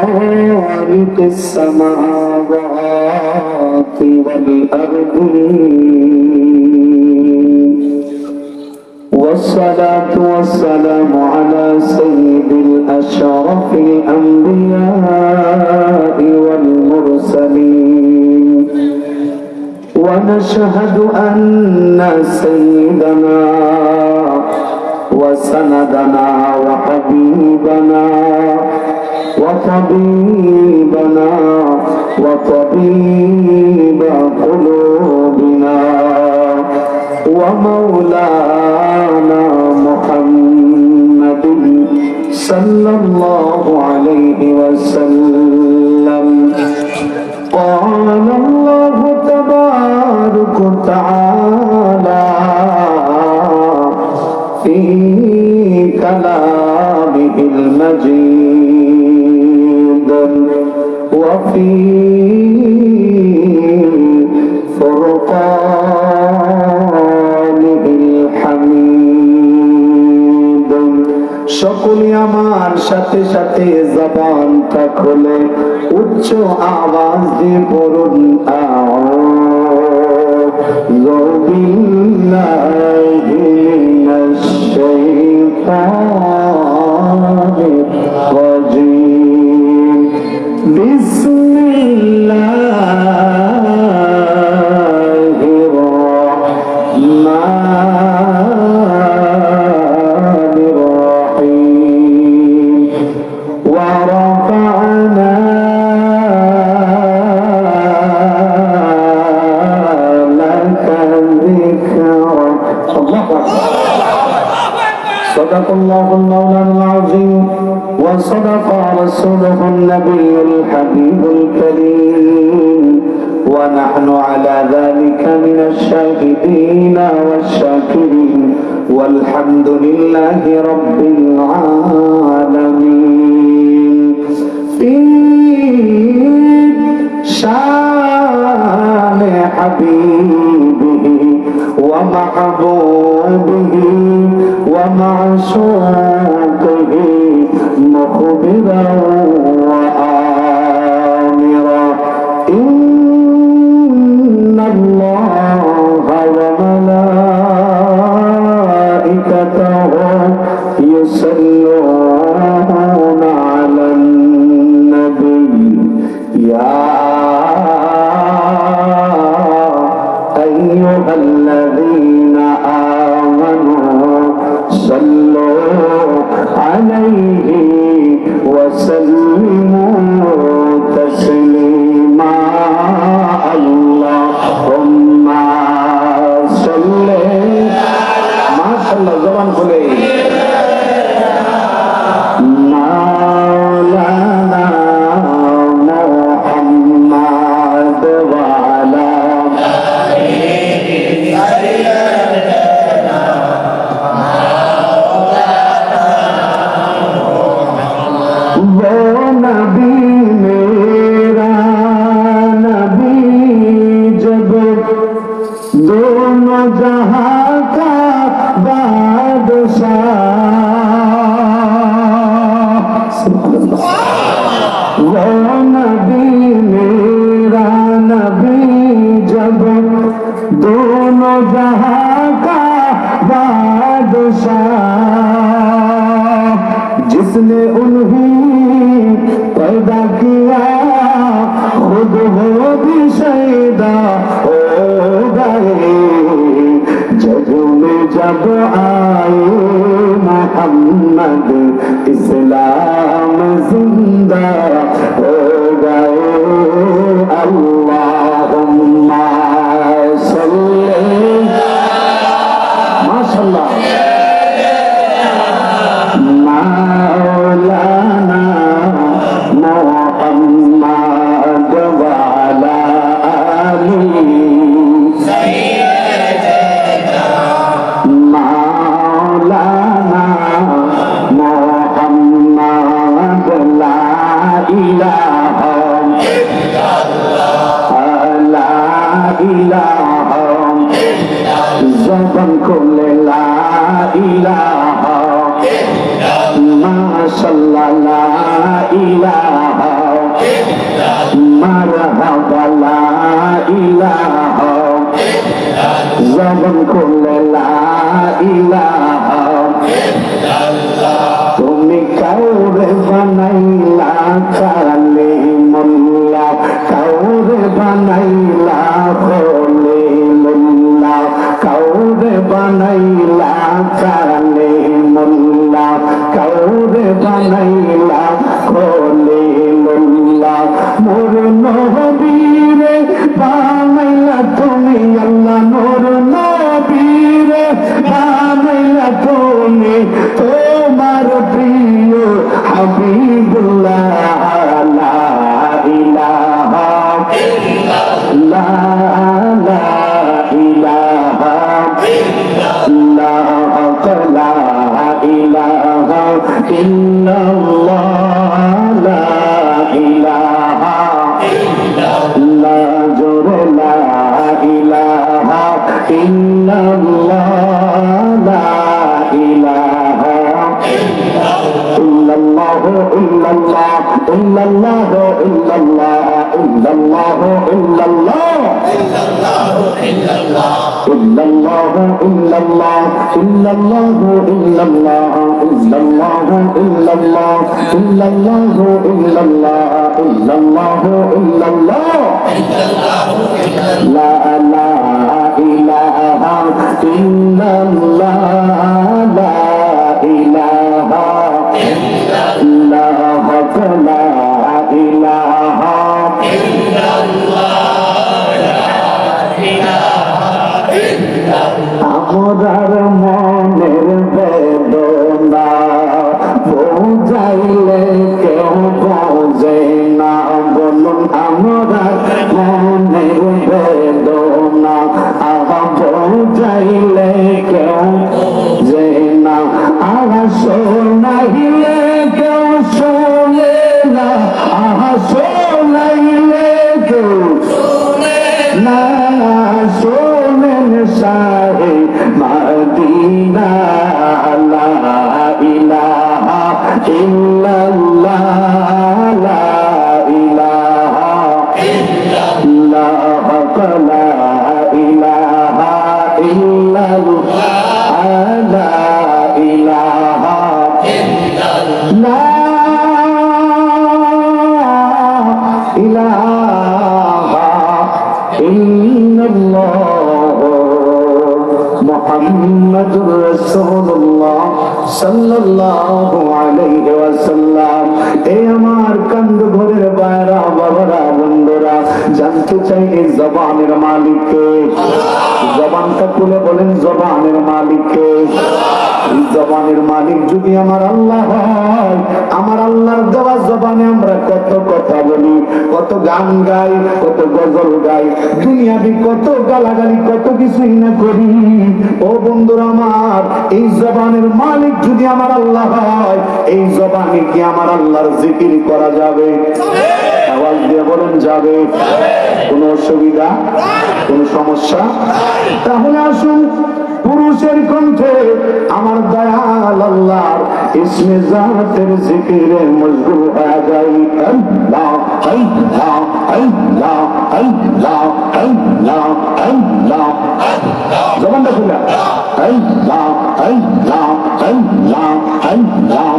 خالق السماوات والأرض والصلاة والسلام على سيد الأشرف الأنبياء والمرسلين ونشهد أن سيدنا وسندنا وحبيبنا وطبيبنا وطبيب قلوبنا ومولانا محمد صلى الله عليه وسلم قال الله تبارك وتعالى في كلامه المجيد وفي فرقانه الحميد সকলে আমার সাথে সাথে জবানটা খুলে উচ্চ আওয়াজ দিয়ে পড়ুন আউযু বিল্লাহি মিনাশ শাইতানির রাজীম বিসমিল্লাহির রাহমানির রাহিম ওয়া রাফা'না লাকা যিকরাক আল্লাহু আকবার صدق الله المولى العظيم وصدق رسوله النبي الحبيب الكريم ونحن على ذلك من الشاهدين والشاكرين والحمد لله رب العالمين في شان حبيبه ومحبوبه ومعشوقه مخبرا وآمرا إن الله وملائكته يصلون على النبي يا أيها الذين آمنوا صلوا عليه وسلموا تسليما اللهم صل ما شاء الله زبان খুলে مولانا محمد وعلى वो नबी मेरा नबी जब दोनों जहां का बादशाह वो नबी मेरा नबी जब दोनों जहां का बादशाह जिसने उन्हें पैदा किया खुद हो भी शैदा हो गए जग में जब आए मोहम्मद इस्लाम जिंदा हो गए अल्लाहुम्मा सल्ली माशाअल्लाह मौलाना मोहम्मद वाला अली मौलाना मोहम्मद ला इलाहा ला इलाहा ज़बान खोले ला इलाहा माशाअल्लाह ला इलाहा ইলাহা ইল্লাল্লাহ জোরে লা ইলাহা ইল্লাল্লাহ লা ইলাহা ইল্লাল্লাহ ইল্লাল্লাহ ইল্লাল্লাহ ইল্লাল্লাহ ইল্লাল্লাহ ইল্লাল্লাহ ইল্লাল্লাহ ইল্লাল্লাহ ইল্লাল্লাহ ইল্লাল্লাহ ইল্লাল্লাহ ইল্লাল্লাহ ইল্লাল্লাহ ইল্লাল্লাহ ইল্লাল্লাহ ইল্লাল্লাহ লা ইলাহা ইল্লাল্লাহ লা ইলাহা ইল্লাল্লাহ লা ইলাহা আমরার মনের বেদনা বোঝাইলে কেউ বোঝে না বলুন আমরার মনের বেদনা আহা বোঝাইলে কেউ বোঝে না আহা শোনাইলে কেউ শোনে না আহা শোনাইলে কেউ শোনে না শোনেন শাহে মদিনা লা ইলাহা ইল্লাল্লাহ লা ইলাহা ইল্লাল্লাহ লা ইলাহা ইল্লাল্লাহ লা ইলাহা ইল্লাল্লাহ ইলাহা ইল্লাল্লাহ মুহাম্মাদুর রাসূলুল্লাহ সাল্লাল্লাহু আলাইহি ওয়াসাল্লাম। এই আমার কান্দ ঘরের বাইরা বাবারা বন্ধুরা, জানতে চাই এই জবানের মালিক কে? জবানটা খুলে বলেন জবানের মালিক কে? এই জবানের মালিক যদি আমার আল্লাহ হয়, আমার আল্লাহর দেওয়া জবানে আমরা কত কথা বলি, কত গান গাই, কত গজল গাই, দুনিয়াবি কত গালাগালি, কত কিছুই না করি। ও বন্ধুরা আমার, এই জবানের মালিক যদি আমার আল্লাহ হয়, এই জবানে কি আমার আল্লাহর জিকির করা যাবে? আওয়াজ দিয়ে বলেন যাবে। কোন অসুবিধা, কোন সমস্যা? তাহলে আসুন পুরুষের কণ্ঠে আমার দয়াল আল্লাহর ইসমে জাতের জিকিরে মশগুল হয়ে যাই। আল্লাহ আল্লাহ আল্লাহ আল্লাহ আল্লাহ আল্লাহ জবানটা খুলে আল্লাহ আল্লাহ আল্লাহ আল্লাহ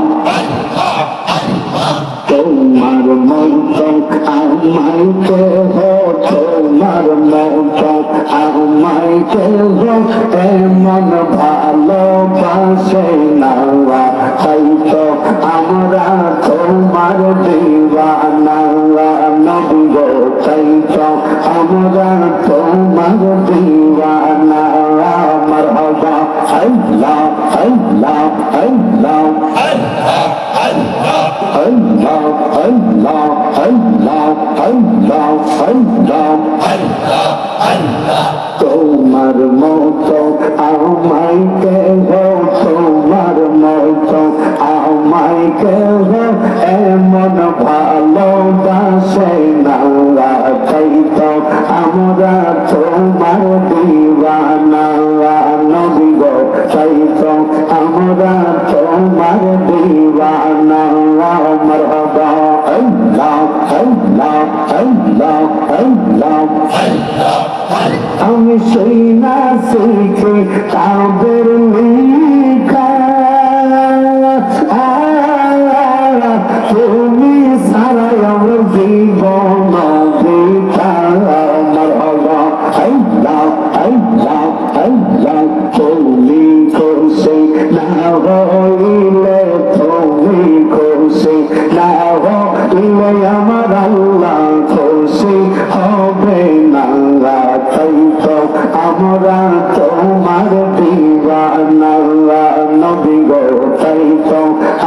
তোমার মত আমায় কেহ, তোমার মত আমায় কেহ এমন ভালোবাসে না, হয়তো আমরা তোমার দিওয়ানা নবী গো, হয়তো আমরা তোমার দিওয়ানা। মারহাবা আল্লাহ আল্লাহ আল্লাহ আল্লাহ আল্লাহ আল্লাহ আল্লাহ আল্লাহ তোমার মত আমায় কেহ, তোমার মত আমায় কেহ এমন ভালোবাসে না, হয়তো আমরা তোমার দিওয়ানা নবী গো, হয়তো আমরা তোমার দিওয়ানা। মারহাবা আল্লাহ আল্লাহ আল্লাহ আল্লাহ আমি সেই না শিখে তাদের লিখা, তুমি সারাই আমার জীবন বৃথা। মারহাবা আল্লাহ আল্লাহ আল্লাহ তুমি খুশি না হইলে, তুমি খুশি না হইলে আমার আল্লাহ খুশি হবে না, তাই তো আমরা তোমার দিওয়ানা নবী গো, তাই তো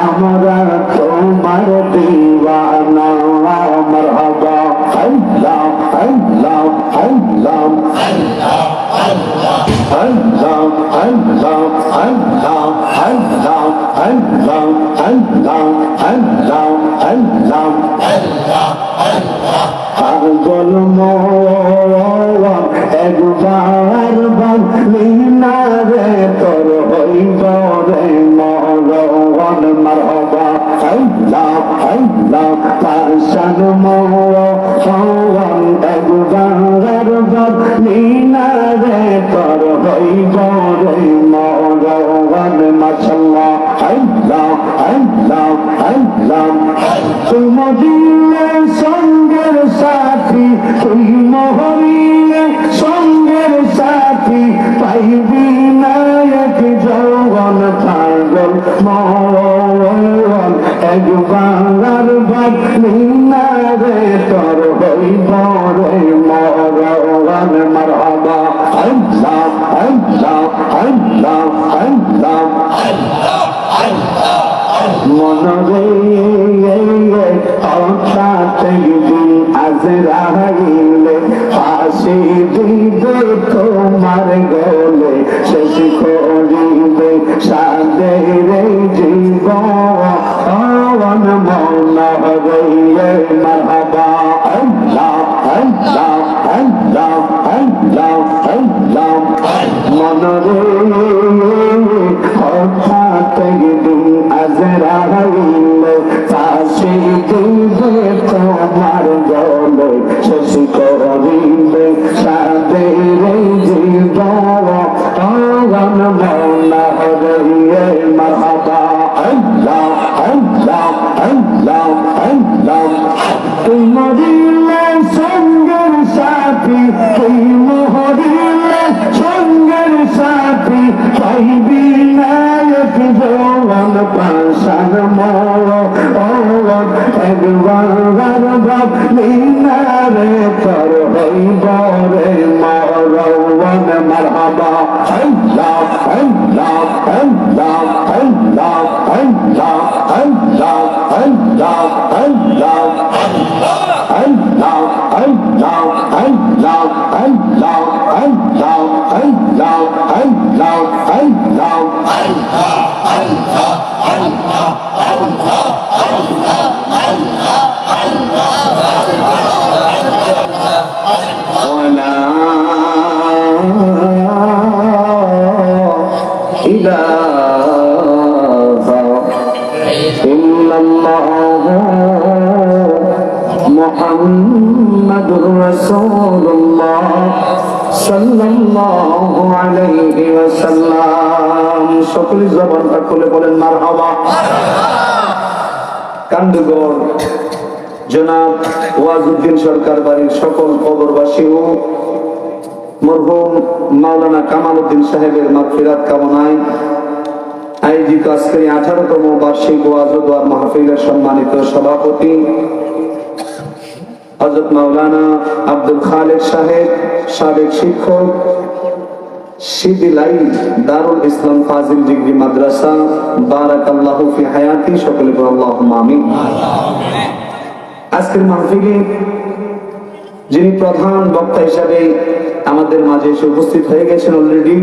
আমরা তোমার দিওয়ানা। মারহাবা আল্লাহ আল্লাহ আল্লাহ আল্লাহ আল্লাহ আল্লাহ আল্লাহ আল্লাহ আল্লাহ আল্লাহ আল্লাহ আল্লাহ পাগল মন একবার বললি না রে তোর হইব রে মরণ মারহাবা আল্লাহ আল্লাহ পাশান মন একবার বললি না রে তোর হইব রে মরণ মাশাআল্লাহ আল্লাহ আল্লাহ আল্লাহ তুই মদিনা সঙ্গের সাথী তুই মহরিয়া সঙ্গের সাথী পাইবি না এক যৌবন পাগল মন একবার বদলি না রে তোর হইব রে মরণ মারহাবা আল্লাহ আল্লাহ আল্লাহ আল্লাহ মনরে হঠাৎ একদিন আজরাইলে ফাঁসি দিবে তোমার গলে শেষ করিবে সাদের জীবন মনরে মারহাবা আল্লাহ আল্লাহ আল্লাহ আল্লাহ আল্লাহ মনরে হঠাৎ একদিন আজরাইলে ফাঁসি দিবে তোমার গলে শেষ করিবে সাদের জীবন মৌলা হরিয়ে মারহাবা আল্লাহ আল্লাহ আল্লাহ আল্লাহ তুই মরিলে সঙ্গের সাথী তুই মরিলে সঙ্গের সাথী পাইবি নায়ক যৌবন পাশান মরণ একবার ভাবলি না রে তোর হইব রে মরণ মারহাবা আল্লাহ আল্লাহ আল্লাহ আল্লাহ আল্লাহ আল্লাহ আল্লাহ আল্লাহ আল্লাহ আল্লাহ আল্লাহ আল্লাহ আল্লাহ আল্লাহ আল্লাহ আল্লাহ ولا إله إلا الله محمد رسول الله صلى الله عليه وسلم সকলে জবানটা খুলে বলেন মারহাবা কান্দগড় জনাব ওয়াজউদ্দিন সরকার বাড়ির সকল কবরবাসী ও মরহুম মাওলানা কামাল উদ্দিন সাহেবের মাগফিরাত কামনায় আয়োজিত আজকের 18তম বার্ষিক ওয়াজ ও দোয়া মাহফিলের সম্মানিত সভাপতি হযরত মাওলানা আব্দুল খালেক সাহেব, সাবেক শিক্ষক, শিবিলাই দারুল ইসলাম ফাজিল ডিগ্রি মাদ্রাসা, বারাকাল্লাহু ফি হায়াতি, সকলে বলেন আল্লাহুম্মা আমিন। আজকের মাহফিলে যিনি প্রধান বক্তা হিসাবে আমাদের মাঝে এসে উপস্থিত হয়ে গেছেন অলরেডি,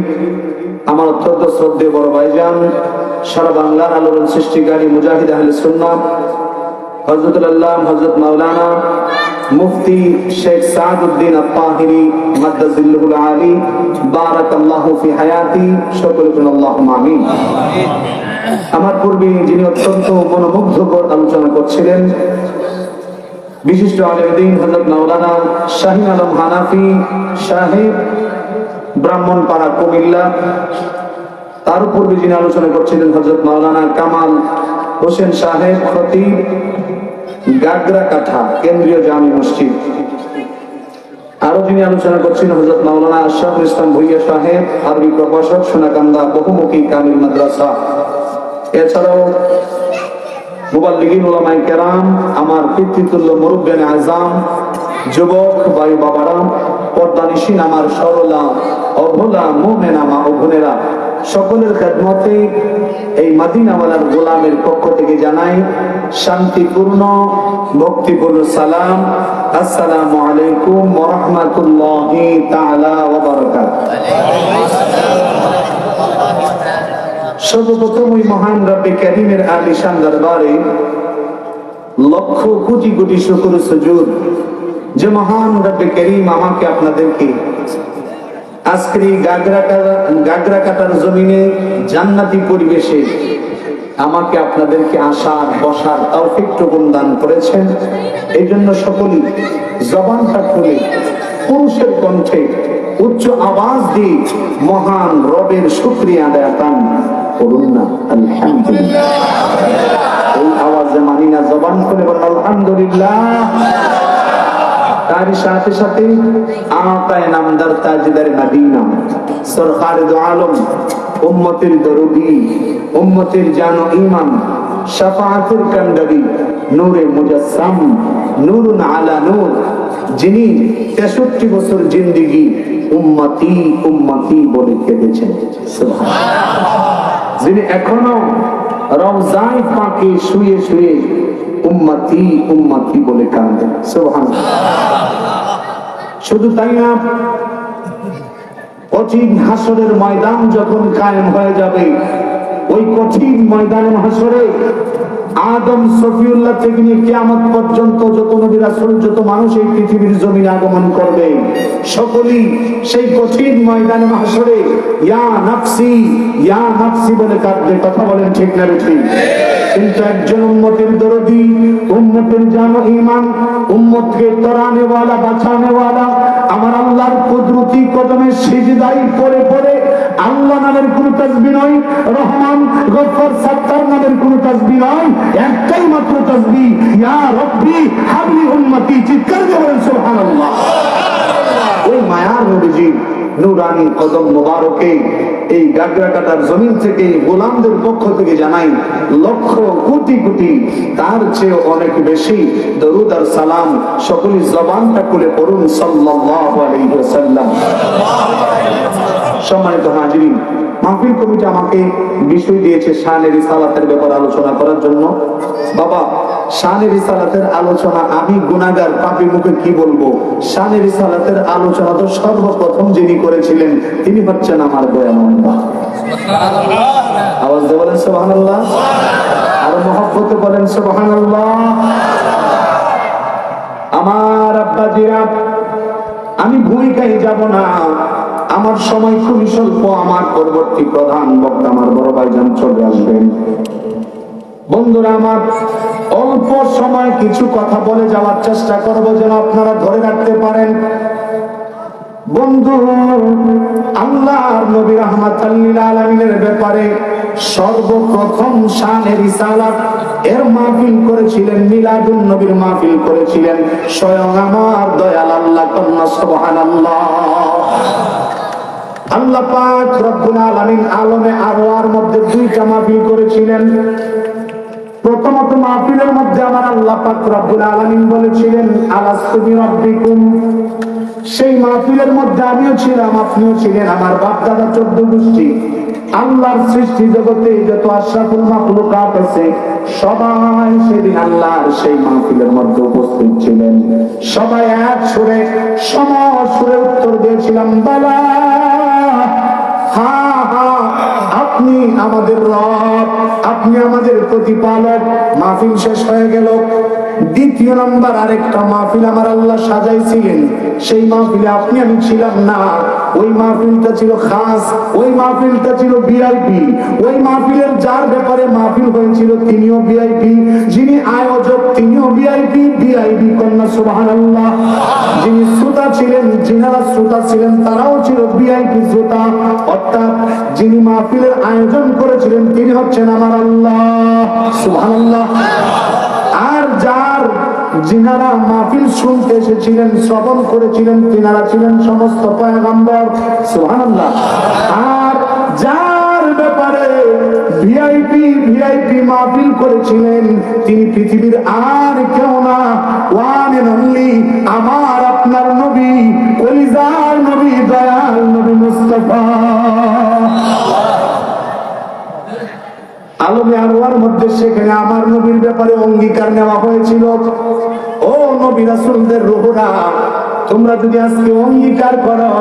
আমার অত্যন্ত শ্রদ্ধেয় বড় ভাইজান, সারা বাংলার আলোড়ন সৃষ্টিকারী মুজাহিদ আহলে সুন্নাহ হযরতুল আল্লাহ হযরত মাওলানা মুফতি শেখ সাদউদ্দিন আত-তাহিরি মাদ্দাজিল্লুহুল আলী, বারাকাল্লাহু ফি হায়াতি, সকলে বলেন আল্লাহুম্মা আমিন। আমার পূর্বে যিনি অত্যন্ত মনোমুগ্ধকর আলোচনা করছিলেন, বিশিষ্ট আলেম দ্বীন হযরত মাওলানা শাহিন আলম হানাফি সাহেব, ব্রাহ্মণপাড়া কুমিল্লা। তার পূর্বে যিনি আলোচনা করছিলেন হযরত মাওলানা কামাল হোসেন সাহেব, খতিব, গাগরা কাঠা কেন্দ্রীয় জামি মসজিদ। আরো যিনি আলোচনা করছিলেন হযরত মাওলানা আশরাফুল ইসলাম ভুইয়া সাহেব, আরবি প্রভাষক, সোনাকান্দা বহুমুখী কামিল মাদ্রাসা। এছাড়াও মুবাল্লিগিন উলামায়ে কেরাম, আমার পিতৃতুল্য মুরব্বিয়ানে আযম, যুবক ভাই বাবারা, পর্দানিশীন আমার সরলা অভোলা মুমিনা মা ও বোনেরা, সকলের খেদমতে এই মদিনাওয়ালার গোলামের পক্ষ থেকে জানাই শান্তিপূর্ণ ভক্তিপূর্ণ সালাম। আসসালামু আলাইকুম ওয়া রাহমাতুল্লাহি তাআলা ওয়া বারাকাতুহু। সর্বপ্রথম ওই মহান রব্বে কারীমের আলিশান দরবারে লক্ষ কোটি কোটি শুকর সুজুদ যে মহান রব্বে করিম আমাকে আপনাদেরকে আজকের এই গাগরা কাটার জমিনে জান্নাতি পরিবেশে আমাকে আপনাদেরকে আসার বসার তৌফিকটুকু দান করেছেন। এই জন্য সকলেই জবানটা খুলে পুরুষের কণ্ঠে উচ্চ আওয়াজ দিয়ে মহান রবের শুকরিয়া আদায় করুন না আলহামদুলিল্লাহ। এই আওয়াজে মানি না, জবান খুলে বলেন আলহামদুলিল্লাহ। তার সাথে সাথে আকায়ে নামদার তাজদার মদিনা সরকারে দো আলম উম্মতের দরদি উম্মতের জানো ঈমান শাফাআতের কান্ডারি নূরে মুজাসসাম নূরুন আলা নূর, যিনি 63 বছর জিন্দেগি উম্মতি উম্মতি বলে কেঁদেছেন সুবহানাল্লাহ, যিনি এখনো রওজায়ে পাকে শুয়ে শুয়ে উম্মতি উম্মতি বলে কাঁদেন সুবহানাল্লাহ। শুধু তাই না, কঠিন হাসরের ময়দান যখন কায়েম হয়ে যাবে, ওই কঠিন ময়দানে হাসরে আদম সফিউল্লাহ থেকে নিয়ে কিয়ামত পর্যন্ত যত নবী রাসূল যত মানুষ এই পৃথিবীর জমিনে আগমন করবে, সকলেই সেই কঠিন ময়দানে হাসরে ইয়া নাফসি বলে কাঁদবে। কথা বলেন ঠিক না ঠিক? কিন্তু একজন উম্মতের দরদি, উম্মতের জানো ঈমান, উম্মতকে তরানে ওয়ালা বাঁচানে ওয়ালা আমার আল্লাহর কুদরতি কদমে সিজদায় পড়ে পড়ে আল্লাহ নামের কোনো তাসবিহ নয়, রহমান গফফার সাত্তার নামের কোনো তাসবিহ নয়, একটাই মাত্র তাসবিহ ইয়া রাব্বি হাবলি উম্মতি, চিৎকার দিয়ে বলেন সুবহানাল্লাহ। ওই মায়ার নবীজি নূরানি কদম মোবারকে এই গাগরা কাটার জমিন থেকে গোলামদের পক্ষ থেকে জানাই লক্ষ কোটি কোটি তার চেয়ে অনেক বেশি দরুদ আর সালাম। সকলেই জবানটা খুলে পড়ুন সাল্লাল্লাহু আলাইহি ওয়াসাল্লাম। সম্মানিত হাজিরিন, মাহফিল কমিটি আমাকে বিষয় দিয়েছে শানে রিসালাতের ব্যাপারে আলোচনা করার জন্য। বাবা, শানে রিসালাতের আলোচনা আমি গুনাহগার পাপী মুখে কি বলবো? শানে রিসালাতের আলোচনা তো সর্বপ্রথম যিনি করেছিলেন তিনি হচ্ছেন আমার দয়াময় আল্লাহ। আওয়াজ দিয়ে বলেন সুবহানাল্লাহ, আর মহব্বতে বলেন সুবহানাল্লাহ। আমার আব্বাজিরা, আমি ভূমিকায় যাব না, আমার সময় খুবই স্বল্প। আমার পরবর্তী প্রধান বক্তা আমার বড় ভাইজান চলে আসবেন। বন্ধুরা আমার, অল্প সময় কিছু কথা বলে যাওয়ার চেষ্টা করব যেন আপনারা ধরে রাখতে পারেন। বন্ধু, আল্লাহর নবী রাহমাতাল লিল আলামিনের ব্যাপারে সর্বপ্রথম শানে রিসালাত এর মাহফিল করেছিলেন, মিলাদুন নবীর মাহফিল করেছিলেন স্বয়ং আমার দয়াল আল্লাহ। কন্যা সুবহানাল্লাহ। আল্লাহ পাক রব্বুল আলামিন আলমে আরওয়ার মধ্যে দুইটা মাহফিল করেছিলেন। প্রথমত মাহফিলের মধ্যে আমার আল্লাহ পাক রব্বুল আলামিন বলেছিলেন আলাস্তু বিরাব্বিকুম। সেই মাহফিলের মধ্যে আমিও ছিলাম, আপনিও ছিলেন, আমার বাপ দাদা 14 গোষ্ঠী আল্লাহর সৃষ্টি জগতে যত আশরাফুল মাখলুকাত আছে সবাই সেদিন আল্লাহর সেই মাহফিলের মধ্যে উপস্থিত ছিলেন। সবাই এক সুরে সমসুরে উত্তর দিয়েছিলাম বালা, হ্যাঁ হ্যাঁ, আপনি আমাদের রব, আপনি আমাদের প্রতিপালক। মাহফিল শেষ হয়ে গেল। দ্বিতীয় নাম্বার আরেকটা মাহফিল আমার আল্লাহ সাজাইছিলেন, সেই মাহফিলে আপনি আমি ছিলাম না। ওই মাহফিলটা ছিল খাস, ওই মাহফিলটা ছিল ভিআইপি। ওই মাহফিলের যার ব্যাপারে মাহফিল হয়েছিল তিনিও ভিআইপি, যিনি আয়োজক তিনিও ভিআইপি। ভিআইপি কন্যা সুবহানাল্লাহ। যিনি শ্রোতা ছিলেন, যিনারা শ্রোতা ছিলেন তারাও ছিল ভিআইপি শ্রোতা। অর্থাৎ যিনি মাহফিলের আয়োজন করেছিলেন তিনি হচ্ছেন আমার আল্লাহ সুবহানাল্লাহ। আর যার যিনারা মাহফিল শুনতে এসেছিলেন, শ্রবণ করেছিলেন, তিনারা ছিলেন সমস্ত পয়গম্বর সুবহানাল্লাহ। আর যার ব্যাপারে ভিআইপি মাহফিল করেছিলেন তিনি পৃথিবীর আর কেউ না, ওয়ান এন্ড অনলি আমার আপনার নবী, কলিজার নবী, দয়াল নবী মুস্তাফা। আলমে আরওয়ার মধ্যে সেখানে আমার নবীর ব্যাপারে অঙ্গীকার নেওয়া হয়েছিল। ও নবী রাসূলদের রূহরা, তোমরা যদি আজকে অঙ্গীকার করো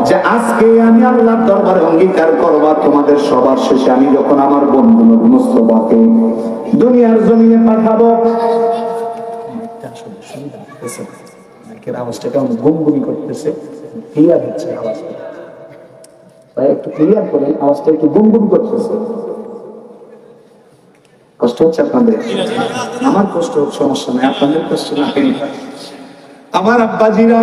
যে আজকে আমি আল্লাহর দরবারে অঙ্গীকার করবা, তোমাদের সবার শেষে আমি যখন আমার বন্ধু নবী মুস্তাফাকে দুনিয়ার জমিনে পাঠাবো, মাইকের আওয়াজটা কেমন গুমগুমি করতেছে, ক্লিয়ার হচ্ছে আওয়াজটা ভাই, একটু ক্লিয়ার করেন, আওয়াজটা একটু গুমগুম করতেছে। কষ্ট হচ্ছে আপনাদের? আমার কষ্ট হচ্ছে, সমস্যা নাই, আপনাদের কষ্ট না। আমার আব্বাজিরা,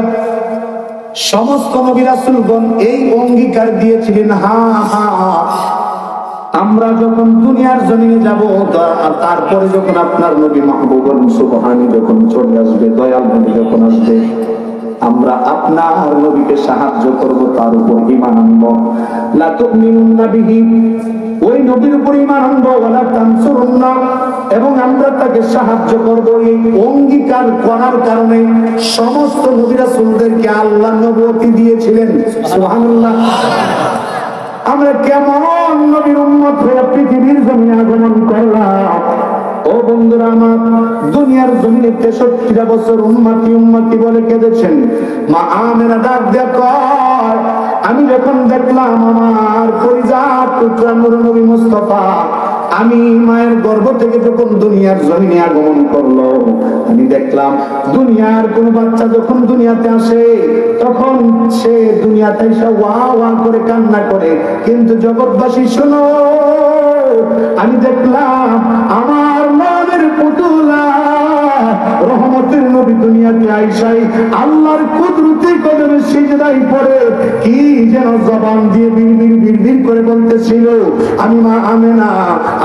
সমস্ত নবী রাসূলগণ এই অঙ্গীকার দিয়েছিলেন, আমরা যখন দুনিয়ার জমিনে যাব, তারপরে যখন আপনার নবী মাহবুবুল সুবহানী যখন চলে আসবে, দয়াল নবী যখন আসবে, আমরা আপনার নবীকে সাহায্য করব, তার উপর ঈমান আনব। লা তুমিনুন্না বিহি, ওই নবীর উপর ঈমান আনব, ওয়ালা তানসুরুন্না, এবং আমরা তাকে সাহায্য করব। এই অঙ্গীকার করার কারণে সমস্ত নবী রাসূলদেরকে আল্লাহ নবুয়তি দিয়েছিলেন। সুবহানাল্লাহ। আমরা কেমন নবীর উম্মত হয়ে পৃথিবীর জমিনে আগমন করলাম। ও বন্ধুরা আমার, দুনিয়ার জমিনে 63টা বছর উম্মতি উম্মতি বলে কেঁদেছেন। মা আমেনা ডাক দিয়ে কয়, আমি যখন দেখলাম আমার পরিজাত পুত্র নূর নবী মুস্তাফা, আমি মায়ের গর্ভ থেকে যখন দুনিয়ার জমিনে আগমন করলো, আমি দেখলাম দুনিয়ার কোন বাচ্চা যখন দুনিয়াতে আসে, তখন সে দুনিয়াতে এসে ওয়া ওয়া করে কান্না করে, কিন্তু জগৎবাসী শোনো, আমি দেখলাম আমার মনের পুতুলা রহমতের নবী দুনিয়াতে আইসাই আল্লাহর কুদরতি কদমে সিজদায় পড়ে কি যেন জবান দিয়ে বিড়বিড় বিড়বিড় করে বলতেছিল। আমি মা আমেনা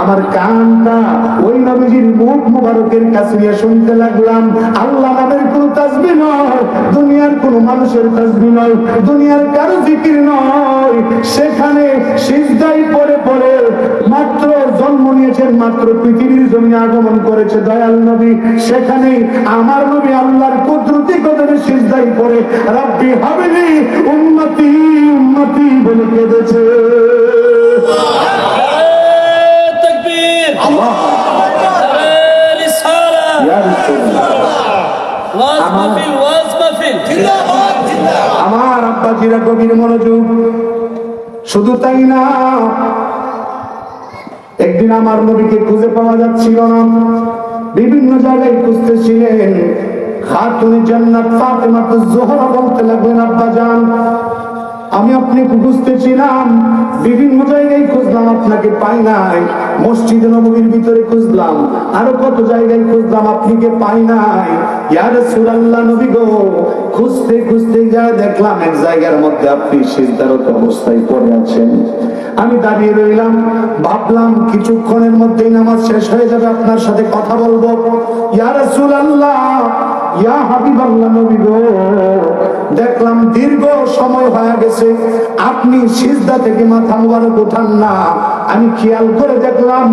আমার কানটা ওই নবীজির মুখ মুবারকের কাছে নিয়ে শুনতে লাগলাম। আল্লাহ নামের কোনো তাসবিহ নয়, দুনিয়ার কোনো মানুষের তাসবিহ নয়, দুনিয়ার কারো জিকির নয়, সেখানে সিজদায় পড়ে পড়ে মাত্র জন্ম নিয়েছেন, মাত্র পৃথিবীর জমিনে আগমন করেছে দয়াল নবী, সেখানে আমার নবী আল্লাহর কুদরতি কদমে সিজদায় পড়ে রাব্বি হাবলি উম্মতি উম্মতি বলে কেঁদেছে। তাকবীর, আল্লাহ রিসালাত, ইয়া রাসূলুল্লাহ, ওয়াজ মাহফিল, ওয়াজ মাহফিল, জিন্দাবাদ জিন্দাবাদ। আমার আব্বাজিরা গভীর মনোযোগ। শুধু তাই না, একদিন আমার নবীকে খুঁজে পাওয়া যাচ্ছিল না, বিভিন্ন জায়গায় খুঁজতেছিলেন। খাতুনে জান্নাত ফাতেমাতুজ জোহরা বলতে লাগলেন, আব্বা জান, আমি আপনাকে খুঁজতেছিলাম, বিভিন্ন জায়গায় খুঁজলাম, আপনাকে পাই নাই। মসজিদে নববীর ভিতরে খুঁজলাম, আরো কত জায়গায় খুঁজলাম, আপনাকে পাই নাই। ইয়া রাসূলুল্লাহ, নবী গো, খুঁজতে খুঁজতে যায় দেখলাম এক জায়গার মধ্যে আপনি সিজদারত অবস্থায় পড়ে আছেন। আমি দাঁড়িয়ে রইলাম, ভাবলাম কিছুক্ষণের মধ্যেই নামাজ শেষ হয়ে যাবে, আপনার সাথে কথা বলবো। ইয়া রাসূলুল্লাহ, ইয়া হাবিবাল্লাহ, নবী গো, দেখলাম দীর্ঘ সময় হয়ে গেছে আপনি সিজদা থেকে মাথা মুবারক উঠান না। আমি খেয়াল করে দেখলাম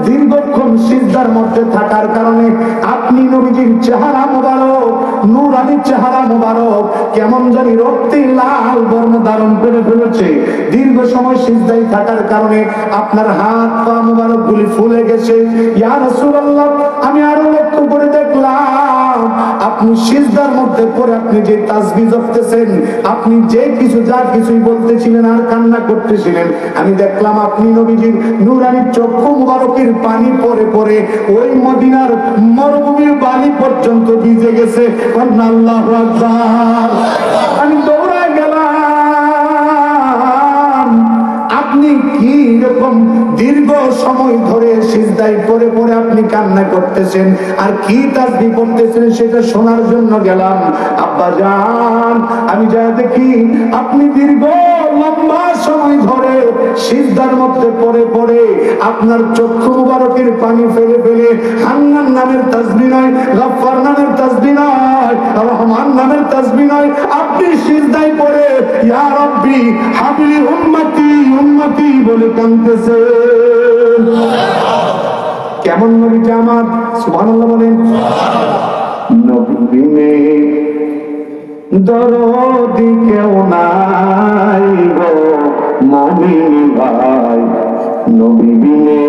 দীর্ঘক্ষণ সিজদার মধ্যে থাকার কারণে আপনি নবীজির চেহারা মুবারক, নূরানি চেহারা মুবারক কেমন জানি রক্তে লাল বর্ণ ধারণ করে ফেলেছে। দীর্ঘ সময় সিজদায় থাকার কারণে আপনার হাত পা মুবারক গুলি ফুলে গেছে। ইয়া রাসূলুল্লাহ, আমি আরো লক্ষ্য করে দেখলাম আপনি সিজদার মধ্যে পড়ে আপনি যে তাসবিহ জপতেছেন, আপনি যে কিছু যা কিছুই বলতেছিলেন আর কান্না করতেছিলেন, আমি দেখলাম আপনি নবীজির নূরানি চক্ষু মুবারকের পানি পড়ে পড়ে ওই মদিনার মরুভূমির বালি পর্যন্ত ভিজে গেছে। আল্লাহু আকবার। আমি দৌড়ায় গেলাম, আপনি কি রকম দীর্ঘ সময় ধরে সিজদায় পড়ে পড়ে আপনি কান্না করতেছেন আর কি তাসবিহ পড়তেছেন সেটা শোনার জন্য গেলাম। আব্বা জান, আমি যা দেখি আপনি দীর্ঘ লম্বা সময় ধরে সিজদার মধ্যে পড়ে পড়ে আপনার চক্ষু মুবারকের পানি ফেলে ফেলে হান্নান নামের তাসবিহ নয়, গফফার নামের তাসবিহ নয়, রহমান নামের তাসবিহ নয়, আপনি সিজদায় পড়ে ইয়া রাব্বি হাবলি উম্মতি উম্মতি বলে কাঁদতেছেন। কেমন নবীটা আমার, সুবহানাল্লাহ বলেন। নবী বিনে দরদি কেউ নাই গো মুমিন ভাই, নবী বিনে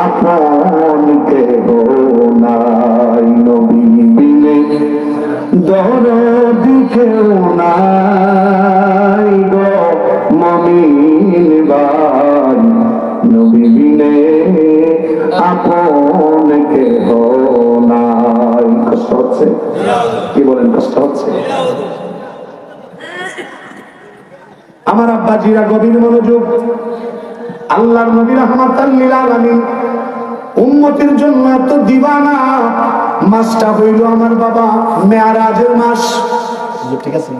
আপন কেহ নাই, নবী বিনে দরদি কেউ নাই গো মুমিন ভাই, নবী বিনে আপন কেহ নাই। কষ্ট হচ্ছে? কি বলেন, কষ্ট হচ্ছে? আমার আব্বাজিরা গভীর মনোযোগ। আল্লাহর নবী রাহমাতাল লিল আলামিন উম্মতের জন্য এত দিবানা। মাসটা হইল আমার বাবা মেরাজের মাস। ঠিক আছে,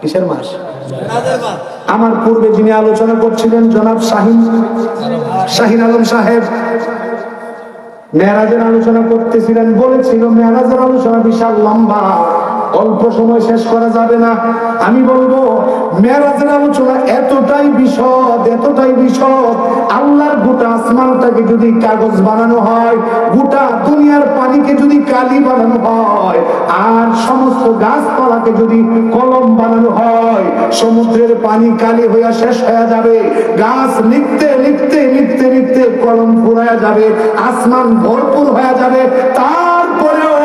কিসের মাস? আমার পূর্বে যিনি আলোচনা করছিলেন জনাব শাহিন আলম সাহেব মেরাজের আলোচনা করতেছিলেন, বলেছিল মেরাজের আলোচনা বিশাল লম্বা, অল্প সময় শেষ করা যাবে না। আমি বলবো মেরাজের আলোচনা এতটাই বিশদ, আল্লাহর গোটা আসমানটাকে যদি কাগজ বানানো হয়, গোটা দুনিয়ার পানিকে যদি কালি বানানো হয়, আর সমস্ত গাছপালাকে যদি কলম বানানো হয়, সমুদ্রের পানি কালি হইয়া শেষ হয়ে যাবে, গাছ লিখতে লিখতে লিখতে লিখতে কলম ফুরাইয়া যাবে, আসমান ভরপুর হয়ে যাবে। তারপরেও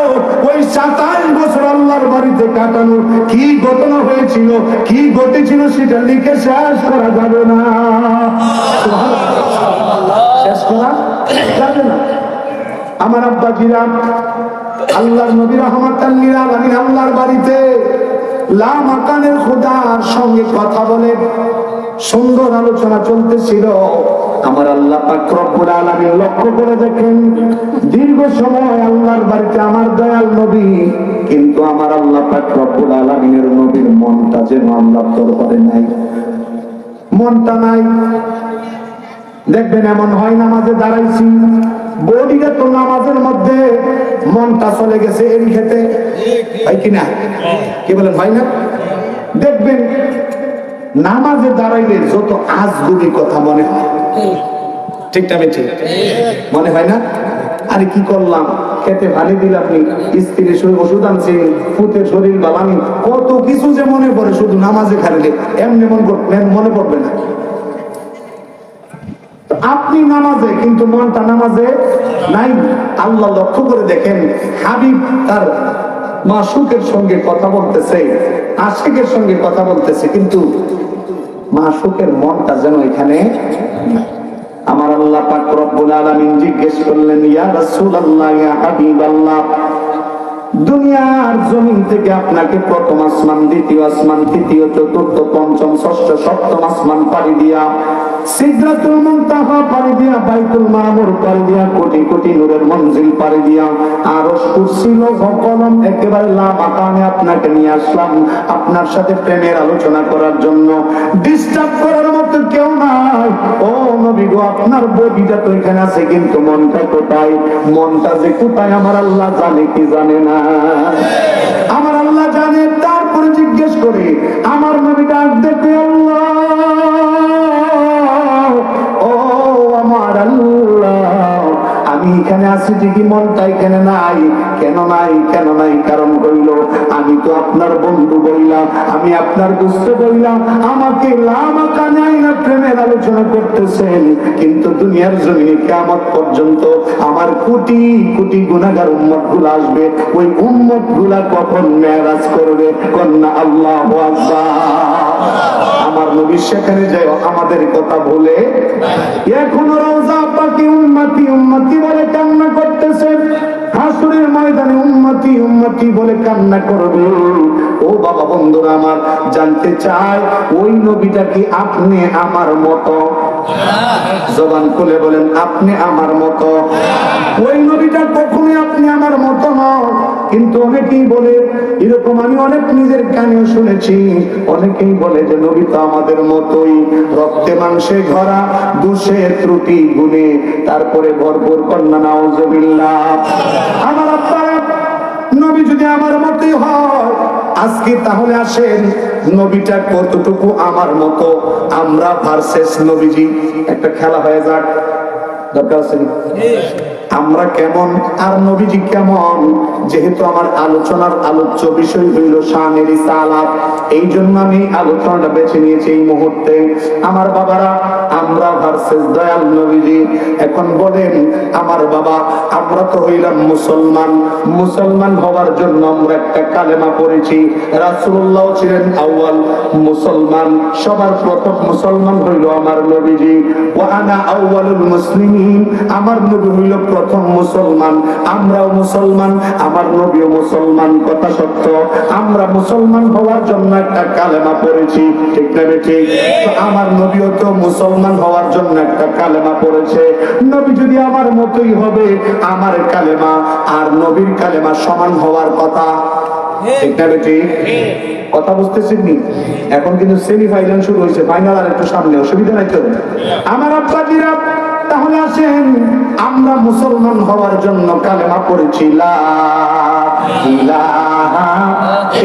ওই 27 বছর আল্লাহর বাড়িতে কাটানো কি ঘটনা হয়েছিল, কি ঘটেছিল, সেটা লিখে শেষ করা যাবে না, শেষ করা যাবে না। আমার আব্বাজিরা আল্লাহর নবী রাহমাতাল লিল আলামিন আল্লাহর বাড়িতে লা মাকানের খোদার সঙ্গে কথা বলে সুন্দর আলোচনা চলতেছিল। আমার আল্লাহ পাক রব্বুল আলামিন লক্ষ্য করে দেখেন, দীর্ঘ সময় আল্লাহর বাড়িতে আমার দয়াল নবী, কিন্তু আমার আল্লাহ পাক রব্বুল আলামিনের নবীর মনটা যেন আল্লাহর দরবারে নাই, মনটা নাই। দেখবেন এমন হয় নামাজে দাঁড়াইছি, বডিটা তো নামাজের মধ্যে, মনটা চলে গেছে এর খেতে, হয় কিনা? কি বলেন, হয় না? দেখবেন নামাজে দাঁড়াইলে যত আজগুবি কথা মনে হয়, ঠিক না ঠিক মনে হয় না? আরে কি করলাম, খেতে ভালো দিলাম, স্ত্রীর শরীর ওষুধ আনছি, ফুতের শরীর বালামি, কত কিছু যে মনে পড়ে শুধু নামাজে খাইলে, এমনি মনে পড়বে না। আপনি নামাজে কিন্তু মনটা নামাজে নাই। আল্লাহ লক্ষ্য করে দেখেন, হাবিব তার মাসুকের সঙ্গে কথা বলতেছে, আশিকের সঙ্গে কথা বলতেছে, কিন্তু মাসুকের মনটা যেন এখানে। আমার আল্লাহ পাক রব্বুল আলামিন জিজ্ঞেস করলেন, ইয়া রাসূলুল্লাহ, ইয়া হাবিবাল্লাহ, দুনিয়ার জমিন থেকে আপনাকে প্রথম আসমান, দ্বিতীয় আসমান, তৃতীয়, চতুর্থ, পঞ্চম, ষষ্ঠ, সপ্তম আসমান পাড়ি দিয়া, সিদরাতুল মুনতাহা পাড়ি দিয়া, বাইতুল মামুর পাড়ি দিয়া, কোটি কোটি নূরের মঞ্জিল পাড়ি দিয়া, আরশ, কুরসি, লৌহ কলম একেবারে লা মাকানে আপনাকে নিয়ে আসলাম আপনার সাথে প্রেমের আলোচনা করার জন্য। ডিস্টার্ব করার মতো কেউ নাই। ও নবী গো, আপনার বডিটা তো এখানে আছে, কিন্তু মনটা কোথায়? মনটা যে কোথায় আমার আল্লাহ জানে কি জানে না? আমার আল্লাহ জানে। তারপরে জিজ্ঞেস করে আমার নবী ডাক দেখে, আল্লাহ, ও আমার আল্লাহ, আমি এখানে আছি ঠিকই, মনটা এখানে নাই। কেন নাই? কেন নাই? কারণ হইল আমি তো আপনার বন্ধু বললাম, আমি আপনার দোস্ত বললাম, আমাকে লামাকা নাই না প্রেমের আলোচনা করতেছেন, কিন্তু দুনিয়ার জমিনে কিয়ামত পর্যন্ত আমার কোটি কোটি গুনাহগার উম্মত গুলা আসবে। ওই উম্মত গুলা কখন মেরাজ করবে? কন্যা আল্লাহু আকবার। আমার নবী সেখানে যায় আমাদের কথা বলে, এখনো রওজা পাকে উম্মতি উম্মতি বলে কান্না করতেছে, হাসরের ময়দানে উম্মতি উম্মতি বলে কান্না করবে। ও বাবা, বন্ধুরা আমার, জানতে চায় ওই নবীটা কি আপনি আমার মতো? জবান খুলে বলেন, আপনি আমার মতো? ওই নবীটা কখনোই আপনি আমার মতো নয়। কিন্তু অনেকেই বলে এরকম, আমি অনেক নিজের কানেও শুনেছি, অনেকেই বলে যে নবী তো আমাদের মতোই, রক্তে মাংসে ভরা, দোষে ত্রুটি গুণে তারপরে ভরপুর। কন্যা নাউজুবিল্লাহ। আমার আপনারা নবী যদি আমার মতোই হয়, আজকে তাহলে আসেন নবীটা কতটুকু আমার মতো, আমরা ভার্সেস নবীজি, একটা খেলা হয়ে যাক, দরকার আছে? আমরা কেমন আর নবীজি কেমন? যেহেতু আমার আলোচনার আলোচ্য বিষয় হইল শানে রিসালাত, এই জন্য আমি আলোচনাটা বেছে নিয়েছি এই মুহূর্তে। আমার বাবারা, আমরা ভার্সেস দয়াল নবীজি। এখন বলেন আমার বাবা, আমরা তো হইলাম মুসলমান, মুসলমান হওয়ার জন্য আমরা একটা কালেমা পড়েছি। রাসূলুল্লাহ ছিলেন আউয়াল মুসলমান, সবার প্রথম মুসলমান হইল আমার নবীজি। ওয়া আনা আউয়ালুল মুসলিমিন, আমার নবী হইল প্রথম মুসলমান, আমরাও মুসলমান, আমার নবীও মুসলমান, কথা সত্য। আমরা মুসলমান হওয়ার জন্য একটা কালেমা পড়েছি, ঠিক না ঠিক? আমার নবীও তো মুসলমান হওয়ার জন্য একটা কালেমা পড়েছে। নবী যদি আমার মতোই হবে, আমার কালেমা আর নবীর কালেমা সমান হওয়ার কথা, ঠিক না ঠিক? কথা বুঝতেছেন নি? এখন কিন্তু সেমিফাইনাল শুরু হয়েছে, ফাইনাল আর একটু সামনে, অসুবিধা নাই তো? আমার আব্বাজিরা, তাহলে আসেন আমরা মুসলমান হওয়ার জন্য কালেমা পড়েছি, লা ইলাহা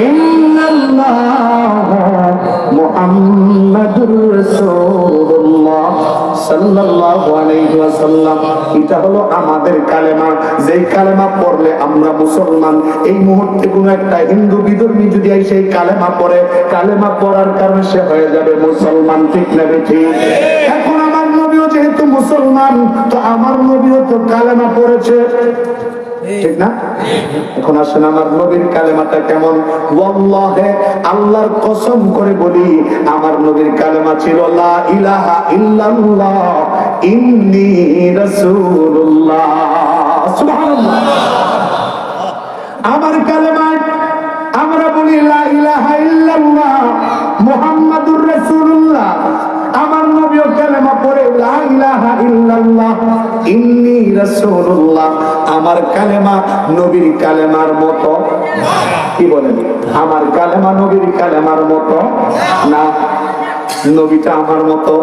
ইল্লাল্লাহ মুহাম্মাদুর রাসূলুল্লাহ সাল্লাল্লাহু আলাইহি ওয়াসাল্লাম। এটা হলো আমাদের কালেমা, যেই কালেমা পড়লে আমরা মুসলমান। এই মুহূর্তে কোন একটা হিন্দু বিধর্মী যদি সেই কালেমা পড়ে, কালেমা পড়ার কারণে সে হয়ে যাবে মুসলমান, ঠিক না ঠিক? এখন আমার নবীও যেহেতু মুসলমান, তো আমার নবীও তো কালেমা পড়েছে, ঠিক না? এখন আসেন আমার নবীর কালেমাটা কেমন। ওয়াল্লাহি, আল্লাহর কসম করে বলি, আমার নবীর কালেমা ছিল লা ইলাহা ইল্লাল্লাহ ইন্নী রাসূলুল্লাহ। সুবহানাল্লাহ। আমার কালেমায় আমরা বলি লা ইলাহা ইল্লাল্লাহ মুহাম্মাদুর রাসূলুল্লাহ। আমার নবীও কালেমা পড়ে লা ইলাহা ইল্লাল্লাহ ইন্নী রাসূলুল্লাহ। আমার কালেমা নবীর কালেমার মতো, কি বলেন? আমার কালেমা নবীর কালেমার মতো না, নবীটা আমার মতো।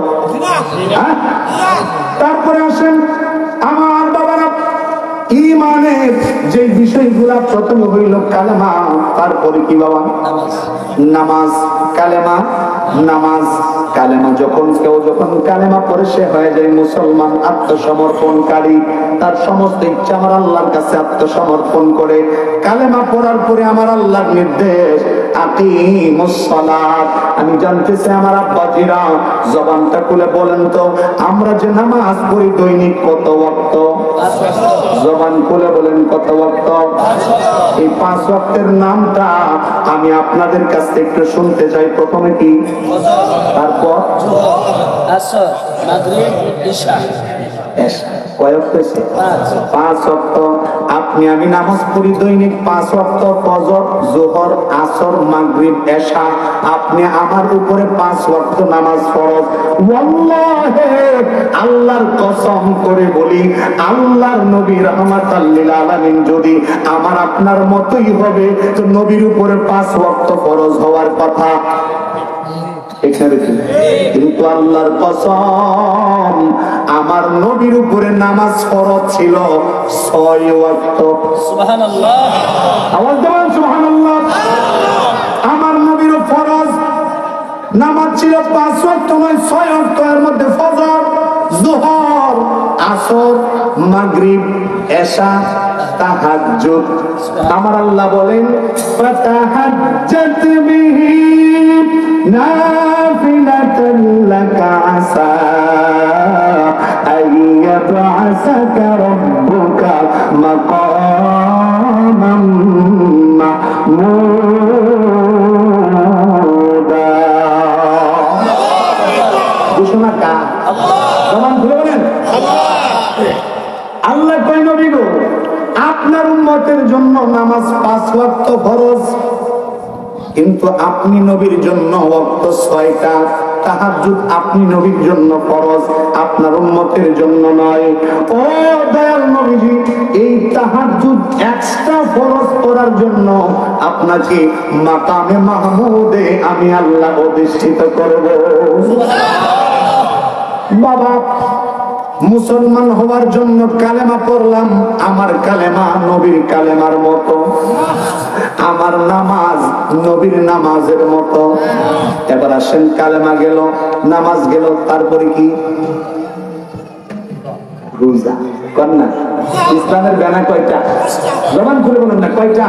তারপরে আসেন আমার বাবারা, ঈমানের যে বিষয়গুলা প্রথমে হইল কালেমা, তারপরে কি বাবা? নামাজ। কালেমা, নামাজ। কালেমা যখন কেউ কালেমা পড়ে সে হয়ে যায় মুসলমান, আত্মসমর্পণকারী। তার সমস্ত ইচ্ছা আমার আল্লাহর কাছে আত্মসমর্পণ করে। কালেমা পড়ার পরে আমার আল্লাহর নির্দেশ, আকিমুস সালাত। আমি জানতে চাই আমার আব্বাজিরা, জবানটা খুলে বলেন তো, আমরা যে নামাজ পড়ি দৈনিক কত ওয়াক্ত? জবান খুলে বলেন কত ওয়াক্ত? এই 5 ওয়াক্তের নামটা আমি আপনাদের কাছ থেকে একটু শুনতে চাই। প্রথমে কি? তারপর আসর, মাগরিব, ইশা। কয় ওয়াক্ত? 5 ওয়াক্ত। আপনি আমি নামাজ পড়ি দৈনিক 5 ওয়াক্ত, ফজর, যোহর, আসর, মাগরিব, এশা। আপনি আমার উপরে 5 ওয়াক্ত নামাজ ফরজ। ওয়াল্লাহি, আল্লাহর কসম করে বলি, আল্লাহর নবী রাহমাতাল লিল আলামিন যদি আমার আপনার মতোই হবে, তো নবীর উপরে 5 ওয়াক্ত ফরজ হওয়ার কথা। কিন্তু আল্লাহর কসম, আমার নবীর উপরে নামাজ ফরজ ছিল 6 ওয়াক্ত। সুবহানাল্লাহ। আওয়াজ দেন সুবহানাল্লাহ। আমার নবীর ফরজ নামাজ ছিল 5 ওয়াক্ত নয়, 6 ওয়াক্ত। এর মধ্যে ফজর, যোহর, আসর, মাগরিব, এশা, তাহাজ্জুদ। আমার আল্লাহ বলেন, ফাতাহাজ্জাত বিহি নাফিলাতান লাকা আসা আইয়াবআসাকা রাব্বুকা মাকামান মাহমুদা। ঘোষণা কা? সমান খুলে বলেন আল্লাহ কয়, নবী গো, আপনার উম্মতের জন্য নামাজ 5 ওয়াক্ত ফরজ, কিন্তু আপনি নবীর জন্য ওয়াক্ত 6টা। তাহাজ্জুদ আপনি নবীর জন্য ফরজ, আপনার উম্মতের জন্য নয়। ও দয়াল নবীজি, এই তাহাজ্জুদ এক্সট্রা ফরজ করার জন্য আপনাকে মাকামে মাহমুদে আমি আল্লাহ অধিষ্ঠিত করব। বাবা, মুসলমান হওয়ার জন্য কালেমা পড়লাম, আমার কালেমা নবীর কালেমার মতো, আমার নামাজ নবীর নামাজের মতো। এবার আসেন, কালেমা গেল, নামাজ গেল, তারপরে কি? রোজা। কন্যা, ইসলামের ব্যানা কয়টা? জবান খুলে বলুন না, কয়টা?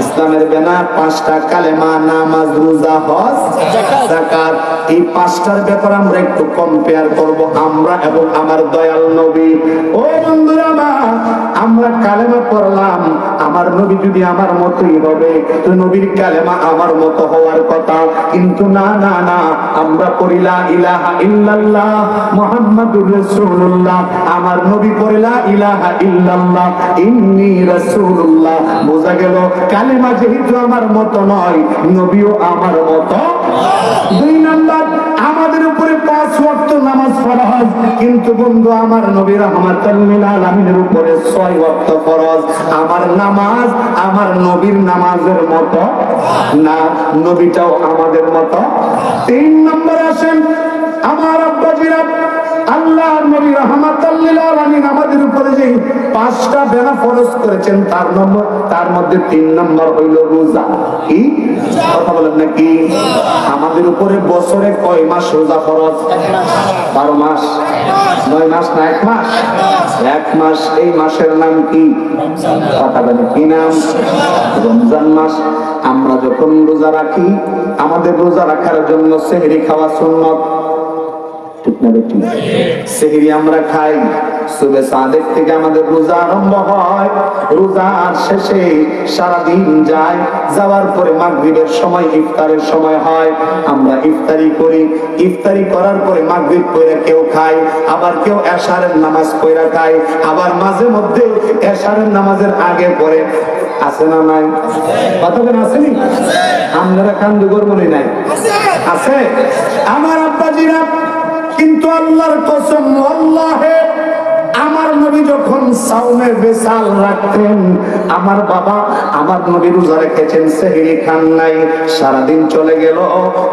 ইসলামের ব্যানা 5টা, কালেমা, নামাজ, রোজা, হজ, যাকাত। এই 5টার ব্যাপার আমরা একটু কম্পেয়ার করব, আমরা এবং আমার দয়াল নবী। ও বন্ধুরা, আমরা কালেমা পড়লাম, আমার নবী যদি আমার মতোই হবে, তো নবীর কালেমা আমার মতো হওয়ার কথা। কিন্তু না না না, আমরা পড়ি লা ইলাহা ইল্লাল্লাহ মুহাম্মাদুর রাসূলুল্লাহ, আমার নবী পড়ে লা ইলাহা ইল্লাল্লাহ ইন্নী রাসূলুল্লাহ। বোঝা গেল কালেমা যেহেতু আমার মতো নয়, নবীও আমার মতো। 2 নাম্বার, আমাদের উপরে 5 ওয়াক্ত নামাজ ফরজ, কিন্তু বন্ধু আমার নবী রাহমাতুল লিল আলামিনের উপরে 6 ওয়াক্ত ফরজ। আমার নামাজ আমার নবীর নামাজের মতো না, নবীটাও আমাদের মতো। 3 নম্বরে আসেন আমার আব্বাজিরা, আল্লাহ নবী রাহমাতুল লিল আলামিন আমাদের উপরে যে 5টা বেনা ফরজ করেছেন, তার মধ্যে 3 নম্বর হইল রোজা। কি কথা বলেন নাকি? আমাদের উপরে বছরে কয় মাস রোজা ফরজ? 12 মাস, 9 মাস না 1 মাস? 1 মাস। এই মাসের নাম কি? কথা বলেন কি নাম? রমজান মাস। আমরা যখন রোজা রাখি, আমাদের রোজা রাখার জন্য সেহরি খাওয়া সুন্নত, ঠিক না বেটি? সেহরি আমরা খাই, সুবে সাদেক থেকে আমাদের রোজা আরম্ভ হয়, রোজার শেষে সারাদিন যায়, যাওয়ার পরে মাগরিবের সময় ইফতারের সময় হয়, আমরা ইফতারি করি, ইফতারি করার পরে মাগরিব পড়ে কেউ খায়, আবার কেউ এশারের নামাজ পড়া খায়, আবার মাঝে মধ্যে এশারের নামাজের আগে পরে আছে না নাই? কথা বলেন আসেনি? আমরা কান্দু করবো নাই? আছে আমার আব্বাজিরা। কিন্তু আল্লাহর কসম, আল্লাহে আমার নবী যখন সাওমে বিসাল রাখতেন, আমার বাবা আমার নবী রোজা রেখেছেন, সেহরি খান নাই, সারাদিন চলে গেল,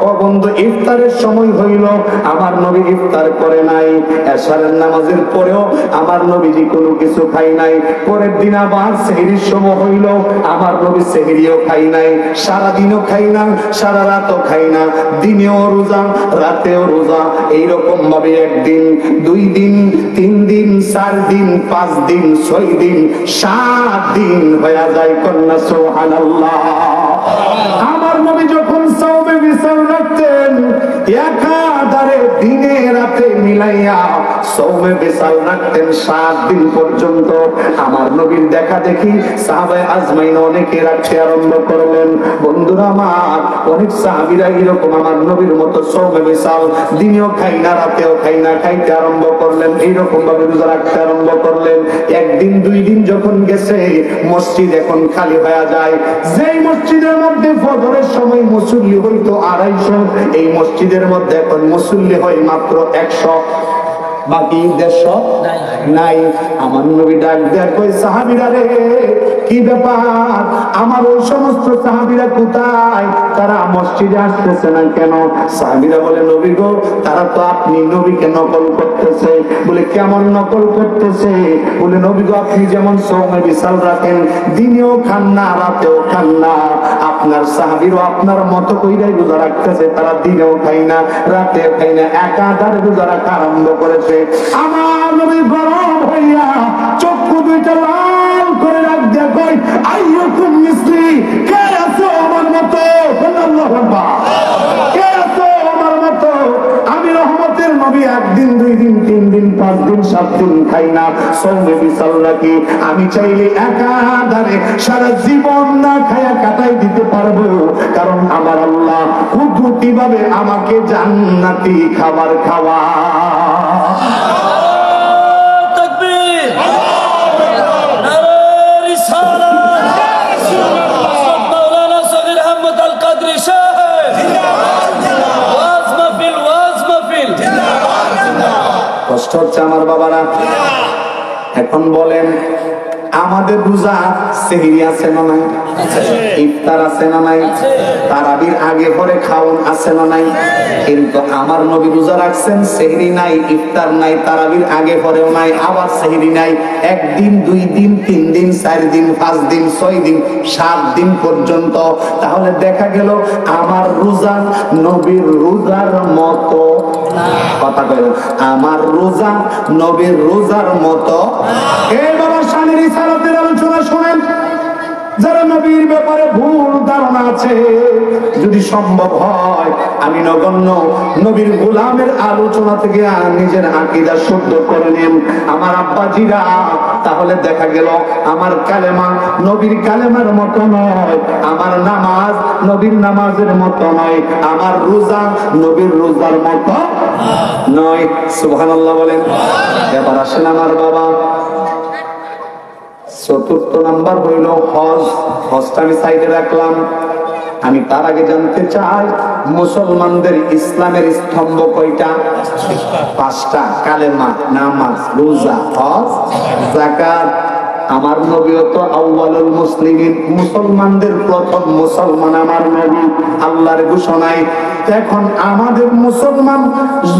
ও বন্ধু ইফতারের সময় হইল, আমার নবী ইফতার করে নাই, এশারের নামাজের পরেও আমার নবীজি কোনো কিছু খাই নাই, পরের দিন আবার সেহরির সময় হইল, আমার নবী সেহরিও খাই নাই, সারাদিনও খাই না, সারা রাতও খাই না, দিনেও রোজা রাতেও রোজা, এইরকম ভাবে 1 দিন 2 দিন 3 দিন 4 দিন 5 দিন 6 দিন 7 দিন হয়ে যায়। কন্যা সুবহানাল্লাহ। আমার নবী যখন সাওমে বিসাল রাখতেন, একাধারে দিনে রাতে মিলাইয়া সাওমে বিসাল রাখতেন 7 দিন পর্যন্ত। আমার নবীর দেখা দেখি সাহাবায়ে আজমাইন অনেকে রাখতে আরম্ভ করলেন। বন্ধুরা আমার, অনেক সাহাবীরা এরকম আমার নবীর মতো সাওমে বিসাল দিনেও খাই না রাতেও খাই না খাইতে আরম্ভ করলেন, এইরকম ভাবে রোজা রাখতে আরম্ভ করলেন। 1 দিন 2 দিন যখন গেছে, মসজিদ এখন খালি হয়ে যায়। যেই মসজিদের মধ্যে ফজরের সময় মুসল্লি হইতো 250, এই মসজিদের মধ্যে এখন মুসল্লি হয় মাত্র 100, বাকি 150 নাই। আমার নবী ডাক দেয়া কই, সাহাবীরা রে কি ব্যাপার? আমার ওই সমস্ত সাহাবীরা কোথায়? তারা মসজিদে আসতেছে না কেন? সাহাবীরা বলে, নবী গো, তারা তো আপনি নবীকে নকল করতেছে। বলে কেমন নকল করতেছে? বলে নবী গো, আপনি যেমন সাওমে বিসাল রাখেন, দিনেও খান না রাতেও খান না, আপনার সাহাবীরও আপনার মতো কইরাই রোজা রাখতেছে, তারা দিনেও খাই না রাতেও খাই না, একাধারে রোজা রাখা আরম্ভ করেছে। আমার নবী গরম হইয়া চক্ষু 2টা লাল করে রাখ দিয়া কই, আইয়ুকুম মিসলি, কে আছো আমার মতো? আল্লাহু আকবার। কে আছো আমার মতো? আমি রহমতের নবী, 1 দিন 2 দিন 3 দিন 5 দিন 7 দিন খাই না, সাওমে বিসাল রাখি। আমি চাইলে একাধারে সারা জীবন না খায়া কাটাই দিতে পারবো, কারণ আমার আল্লাহ কুদরতি ভাবে আমাকে জান্নাতি খাবার খাওয়া। কষ্ট হচ্ছে আমার বাবারা। এখন বলেন, আমাদের রোজা সেহরি আছে না নাই? ইফতার আছে না নাই? তারাবির আগে পরে খাওন আছে না নাই? কিন্তু আমার নবী রোজা রাখছেন, সেহরি নাই, ইফতার নাই, তারাবির আগে পরেও নাই, আবার সেহরি নাই। 1 দিন 2 দিন 3 দিন 4 দিন 5 দিন 6 দিন 7 দিন পর্যন্ত। তাহলে দেখা গেল আমার রোজা নবীর রোজার মতো। কথা বলেন, আমার রোজা নবীর রোজার মতো। এই বাবা শানের ইসারাতের আলোচনা শুনেন। যারা নবীর ব্যাপারে ভুল ধারণা আছে, যদি সম্ভব হয় আমি নগণ্য নবীর গোলামের আলোচনা থেকে নিজের আকীদা শুদ্ধ করে নিন আমার আব্বাজিরা, তাহলে দেখা গেল আমার কালেমা নবীর কালেমার মতো নয়, আমার নামাজ নবীর নামাজের মতো নয়, আমার রোজা নবীর রোজার মতো নয়। সুবহানাল্লাহ বলেন। এবার আসেন আমার বাবা, চতুর্থ নাম্বার হইল হজ। হজটা আমি সাইডে রাখলাম। আমি তার আগে জানতে চাই মুসলমানদের ইসলামের স্তম্ভ কয়টা? পাঁচটা। কালেমা, নামাজ, রোজা, হজ, যাকাত। আমার নবীও তো আউয়ালুল মুসলিমিন, মুসলমানদের প্রথম মুসলমান আমার নবী, আল্লাহর ঘোষণায়। এখন আমাদের মুসলমান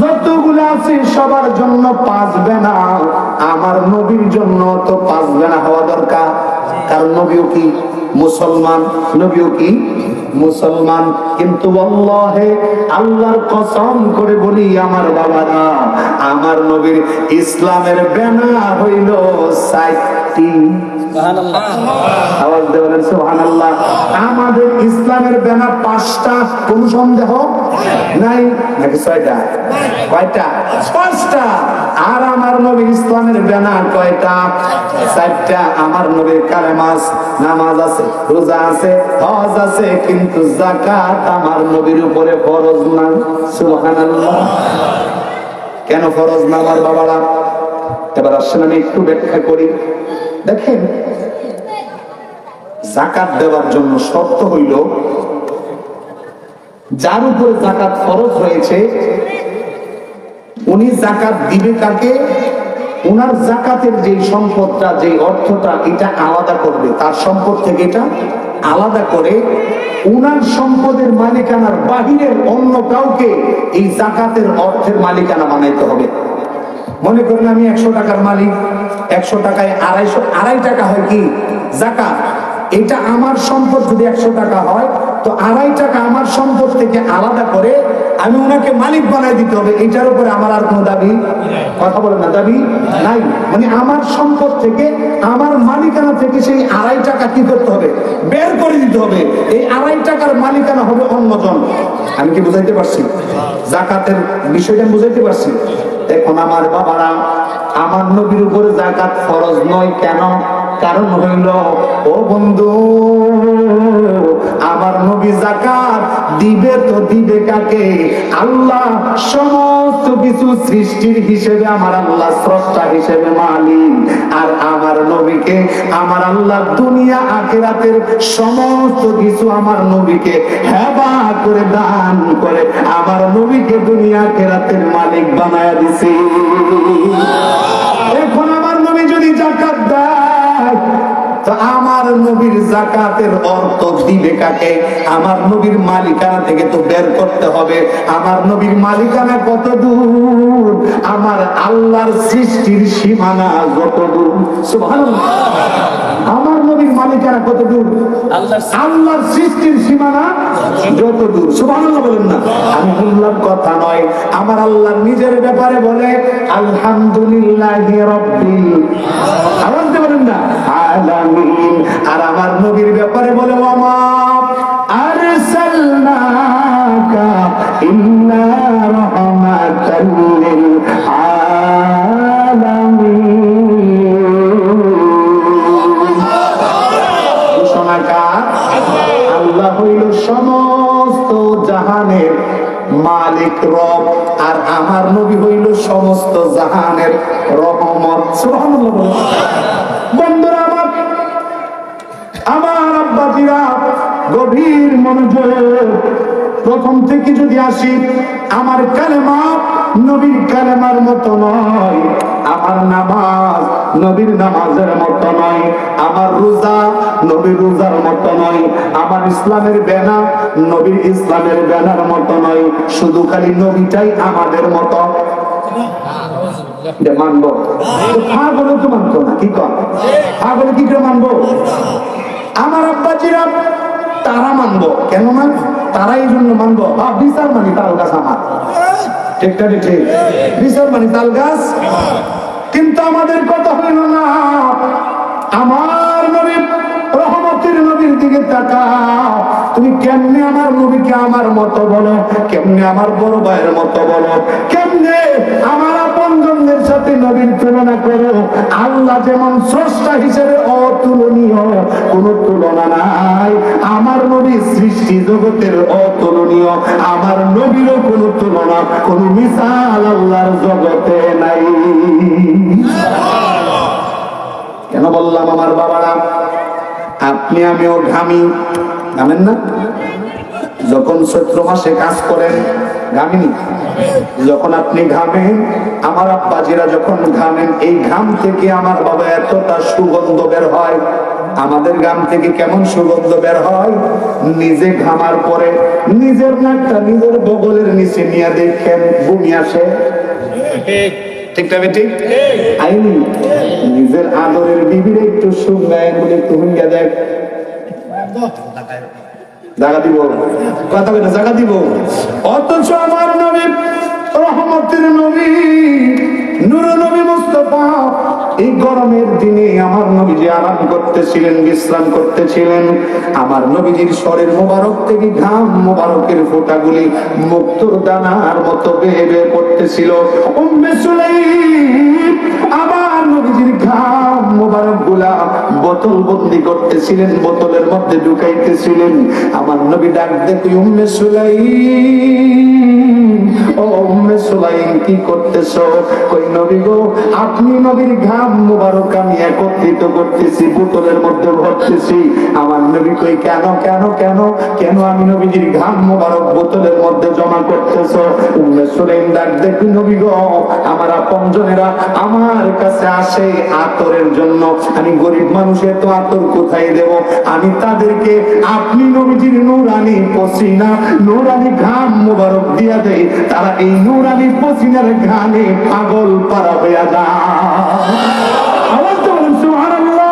যতগুলো আছে সবার জন্য পাঁচবে না, আমার নবীর জন্য তো পাঁচবে না হওয়া দরকার। কারণ নবীও কি মুসলমান, নবীও কি মুসলমান। কিন্তু আল্লাহে, আল্লাহর কসম করে বলি আমার বাবারা, আমার নবীর ইসলামের ব্যানার হইল ৬০টি। আওয়াজ দেবেন সুবহানাল্লাহ। আমাদের ইসলামের ব্যানার ৫টা, কোন সন্দেহ নাই নাকি? ৬টা? কয়টা? ৫টা। আর আমার নবীর ইসলামের ব্যানার কয়টা? ৪টা। আমার নবীর কালেমা, নামাজ আছে, রোজা আছে, হজ আছে, কিন্তু যাকাত আমার নবীর উপরে ফরজ না। সুবহানাল্লাহ। কেন ফরজ না আমার বাবারা? এবার আসেন আমি একটু ব্যাখ্যা করি। দেখেন, যাকাত দেওয়ার জন্য শর্ত হইল, যার উপরে যাকাত ফরজ হয়েছে উনি যাকাত দিবে কাকে? উনার যাকাতের যে সম্পদটা, যে অর্থটা, এটা আলাদা করবে, তার সম্পদ থেকে এটা আলাদা করে উনার সম্পদের মালিকানার বাহিরের অন্য কাউকে এই যাকাতের অর্থের মালিকানা বানাইতে হবে। মনে করেন আমি ১০০ টাকার মালিক, ১০০ টাকায় আড়াই টাকা হয় কি যাকাত। এটা আমার সম্পদ যদি ১০০ টাকা হয়, তো আড়াই টাকা আমার সম্পদ থেকে আলাদা করে আমি ওনাকে মালিক বানাই দিতে হবে। এটার উপরে আমার আর কোনো দাবি, কথা বলেন না, দাবি নাই। মানে আমার সম্পদ থেকে, আমার মালিকানা থেকে সেই আড়াই টাকা কি করতে হবে? বের করে দিতে হবে। এই আড়াই টাকার মালিকানা হবে অন্যজন। আমি কি বুঝাইতে পারছি? যাকাতের বিষয়টা বুঝাইতে পারছি? এখন আমার বাবারা, আমার নবীর উপরে যাকাত ফরজ নয় কেন? কারণ হইল, ও বন্ধু, আমার নবী যাকাত দিবে তো দিবে কাকে? আল্লাহ সমস্ত কিছু সৃষ্টির হিসেবে আমার আল্লাহ স্রষ্টা হিসেবে মালিক। আর আমার নবীকে আমার আল্লাহ দুনিয়া আখিরাতের সমস্ত কিছু আমার নবীকে হেবা করে দান করে আমার নবীকে দুনিয়া আখিরাতের মালিক বানায়া দিছে। এখন আমার নবী যদি যাকাত দেয়, তো আমার নবীর যাকাতের অর্থ দিবে কাকে? আমার নবীর মালিকানা থেকে তো বের করতে হবে। আমার নবীর মালিকানা কত দূর? আমার আল্লাহর সৃষ্টির সীমানা যত দূর। সুবহানাল্লাহ। আমার নবীর মালিকানা কত দূর? আল্লাহর সৃষ্টির সীমানা যত দূর। সুবহানাল্লাহ বলেন না? আমি বললাম কথা নয়, আমার আল্লাহ নিজের ব্যাপারে বলে আলহামদুলিল্লাহি রাব্বিল আলামিন, বলেন না আলামিন। আর আমার নবীর ব্যাপারে বলে ওয়ামা আরসালনাকা ইল্লা রাহমাতাল লিল আলামিন। ঘোষণাকার আল্লাহ হইল সমস্ত জাহানের মালিক, রব। আর আমার নবী হইল সমস্ত জাহানের রহমত। সুবহানাল্লাহ। বন্ধুরা আমার, আমার আব্বাজিরা, গভীর মনোযোগ। প্রথম থেকে যদি আসি, আমার কালেমা নবীর কালেমার মতো নয়, আমার নামাজ নবীর নামাজের মতো নয়, আমার রোজা নবীর রোজার মতো নয়, আমার ইসলামের ব্যানার নবীর ইসলামের ব্যানার মতো নয়। শুধু খালি নবীটাই আমাদের মতো মানবো। পাগলে তো মানতো না, কি কর? পাগলে কি করে মানবো? আমার আব্বাজিরা তারা মানবো। কেন মানবো? তারা এই জন্য মানবো, বিচার মানি তাল গাছ আমার, ঠিকটা ঠিক, বিচার মানি তাল গাছ। কিন্তু আমাদের কথা হইল না। আমার নবী, রহমতের নবীর দিকে তাকাও। তুমি কেমনে আমার নবীকে আমার মতো বলো? কেমনে আমার বড় ভাইয়ের মতো বলো? কেমনে আমার আপনজনদের সাথে নবীর তুলনা করো? আল্লাহ যেমন স্রষ্টা হিসেবে অতুলনীয়, কোন তুলনা নাই। আমার নবী সৃষ্টি জগতের অতুলনীয়, আমার নবীরও কোন তুলনা, কোন মিসাল আল্লাহর জগতে নাই। কেন বললাম আমার বাবারা, আপনি আমিও ঘামি, ঘামেন না? যখন চৈত্র মাসে কাজ করেন ঘামিনি? যখন আপনি ঘামেন, আমার আব্বাজিরা যখন ঘামেন, এই ঘাম থেকে আমার বাবা এতটা সুগন্ধ বের হয়। আমাদের গ্রাম থেকে কেমন সুগন্ধ বের হয়, নিজে ঘামার পরে নিজের নাকটা নিজের বগলের নিচে নিয়ে দেখেন বমি আসে। ঠিক না ঠিক? আইনি নিজের আদরের বিবির একটু শুনগায় বলে তুমি দেখ, জায়গা দিব, কথা বলে জায়গা দিব। অথচ আমার নবী, রহমতের নবী, নূর নবী মুস্তাফা, এই গরমের দিনে আমার নবীজি আরাম করতেছিলেন, বিশ্রাম করতেছিলেন। আমার নবীজির শরীর মোবারক থেকে ঘাম মোবারকের ফোঁটাগুলি মুক্তোর দানার মতো বেয়ে বেয়ে পড়তেছিল। উম্মে সুলাইম আমার নবীজির ঘাম মোবারক গুলা বোতল বন্দি করতেছিলেন, বোতলের মধ্যে ঢুকাইতেছিলেন। আমার নবী ডাক দেখি, উম্মে সুলাইম, ও উম্মে সুলাইম কি করতেছো? কই নবী গো, আপনি নবীর ঘাম মোবারক আমি একত্রিত করতেছি, বোতলের মধ্যে ভরতেছি। আমার নবী কই কেন কেন কেন কেন আমি নবীজির ঘাম মোবারক বোতলের মধ্যে জমা করতেছো? উম্মে সুলাইম ডাক দেখি, নবী গো, আমার আপনজনেরা আমার কাছে আসে আতরের জন্য, আমি গরিব মানুষের তো আতর কোথায় দেব? আমি তাদেরকে আপনি নবীজির নূরানি পসিনা, নূরানি ঘাম মোবারক দিয়া দেই, তারা এই নূরানি পসিনার ঘামে পাগল পারা হইয়া যায়। আওয়াজ তো বলুন সুবহানাল্লাহ।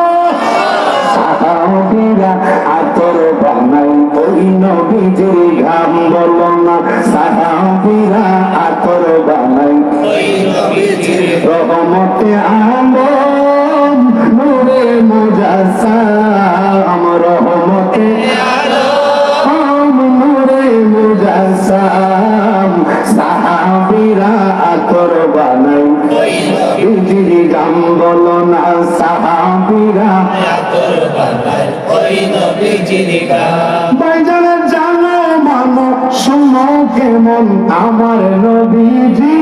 সাহাবীরা আতর বানাই ওই নবীজির ঘাম, বলো না সাহাবীরা আতর বানাই ওই নবীজির রহমতে আলম, নূরে মুজাসসাম, রহমতে আলম, নূরে মুজাসসাম। সাহাবীরা আতর বানাই ওই নবীজির ঘাম, বলো না সাহাবীরা আতর বানাই ওই নবীজির ঘাম। ভাইজান জানো মানো শুনো কেমন আমার নবীজি,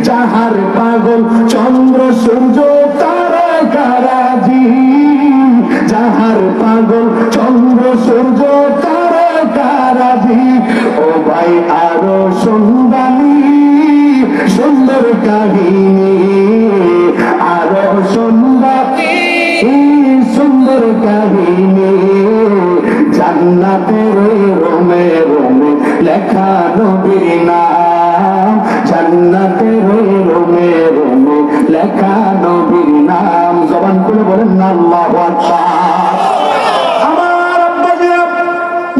যাহার পাগল চন্দ্র সূর্য তারকারাজি, যাহার পাগল চন্দ্র সূর্য তারকারাজি। ও ভাই আরো শুনবানি সুন্দর কাহিনী, আরো শুনবানি সুন্দর কাহিনী। জান্নাতের রোমে রোমে লেখা নবীর নাম, জান্নাতের রোমে রোমে লেখা নবীর নাম। জবান খুলে বলেন না আল্লাহু আকবার। আমার আব্বাজিরা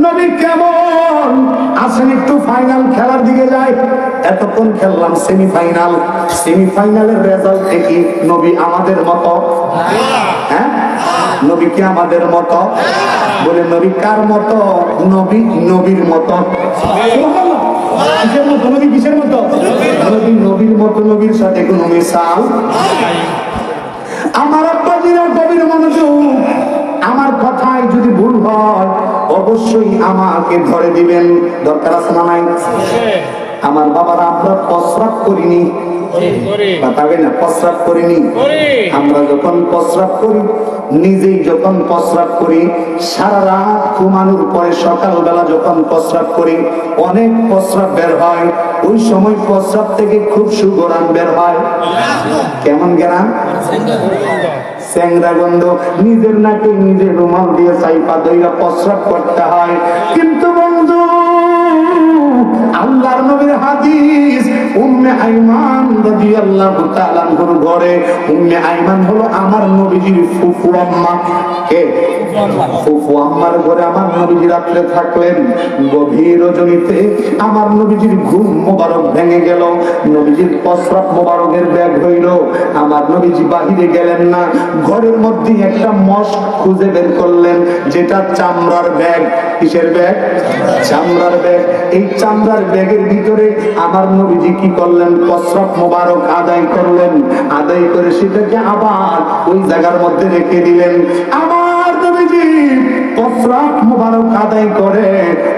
নবী কেমন আসেন, একটু ফাইনাল খেলার দিকে যায়। এতক্ষণ খেললাম সেমিফাইনাল, সেমিফাইনালের রেজাল্ট দেখি নবী আমাদের মতো। হ্যাঁ, নবী কি আমাদের মতো? বলে নবী কার মতো? নবী নবীর মতো। কিসের মতো? নবী কিসের মতো? নবী নবীর মতো, নবীর সাথে কোনো মিসাল। আমার আব্বাজিরা গভীর মনোযোগ, আমার কথায় যদি ভুল হয় অবশ্যই আমাকে ধরে দিবেন, দরকার আছে না নাই? আমার বাবারা আমরা প্রস্রাব করিনি, বাতাবে না প্রস্রাব করিনি। আমরা যখন প্রস্রাব করি, নিজেই যখন প্রস্রাব করি, সারা রাত ঘুমানোর পরে সকালবেলা যখন প্রস্রাব করি, অনেক প্রস্রাব বের হয়। ওই সময় প্রস্রাব থেকে খুব সুগন্ধ বের হয়। কেমন গেরাম? স্যাংরা গন্ধ। নিজের নাকে নিজের রুমাল দিয়ে সাইপা দইরা প্রস্রাব করতে হয়। কিন্তু বন্ধু, আল্লাহর নবীর হাদিস, উম্মে আইমান রাদিয়াল্লাহু তাআলা আনহার ঘরে, উম্মে আইমান হলো আমার নবীজির ফুফু আম্মা। কে? ফুফু আম্মার ঘরে আমার নবীজি রাত্রে থাকলেন। গভীর রজনীতে আমার নবীজির ঘুম মোবারক ভেঙে গেল, নবীজির প্রস্রাব মোবারকের ব্যাগ হইল। আমার নবীজি বাহিরে গেলেন না, ঘরের মধ্যে একটা মস্ক খুঁজে বের করলেন, যেটা চামড়ার ব্যাগ। কিসের ব্যাগ? চামড়ার ব্যাগ। এই চামড়ার ব্যাগের ভিতরে আমার নবীজি কি করলেন? প্রস্রাব মোবারক আদায় করলেন। আদায় করে সেটাকে আবার ওই জায়গার মধ্যে রেখে দিলেন। আমার নবীজি প্রস্রাব মোবারক আদায় করে,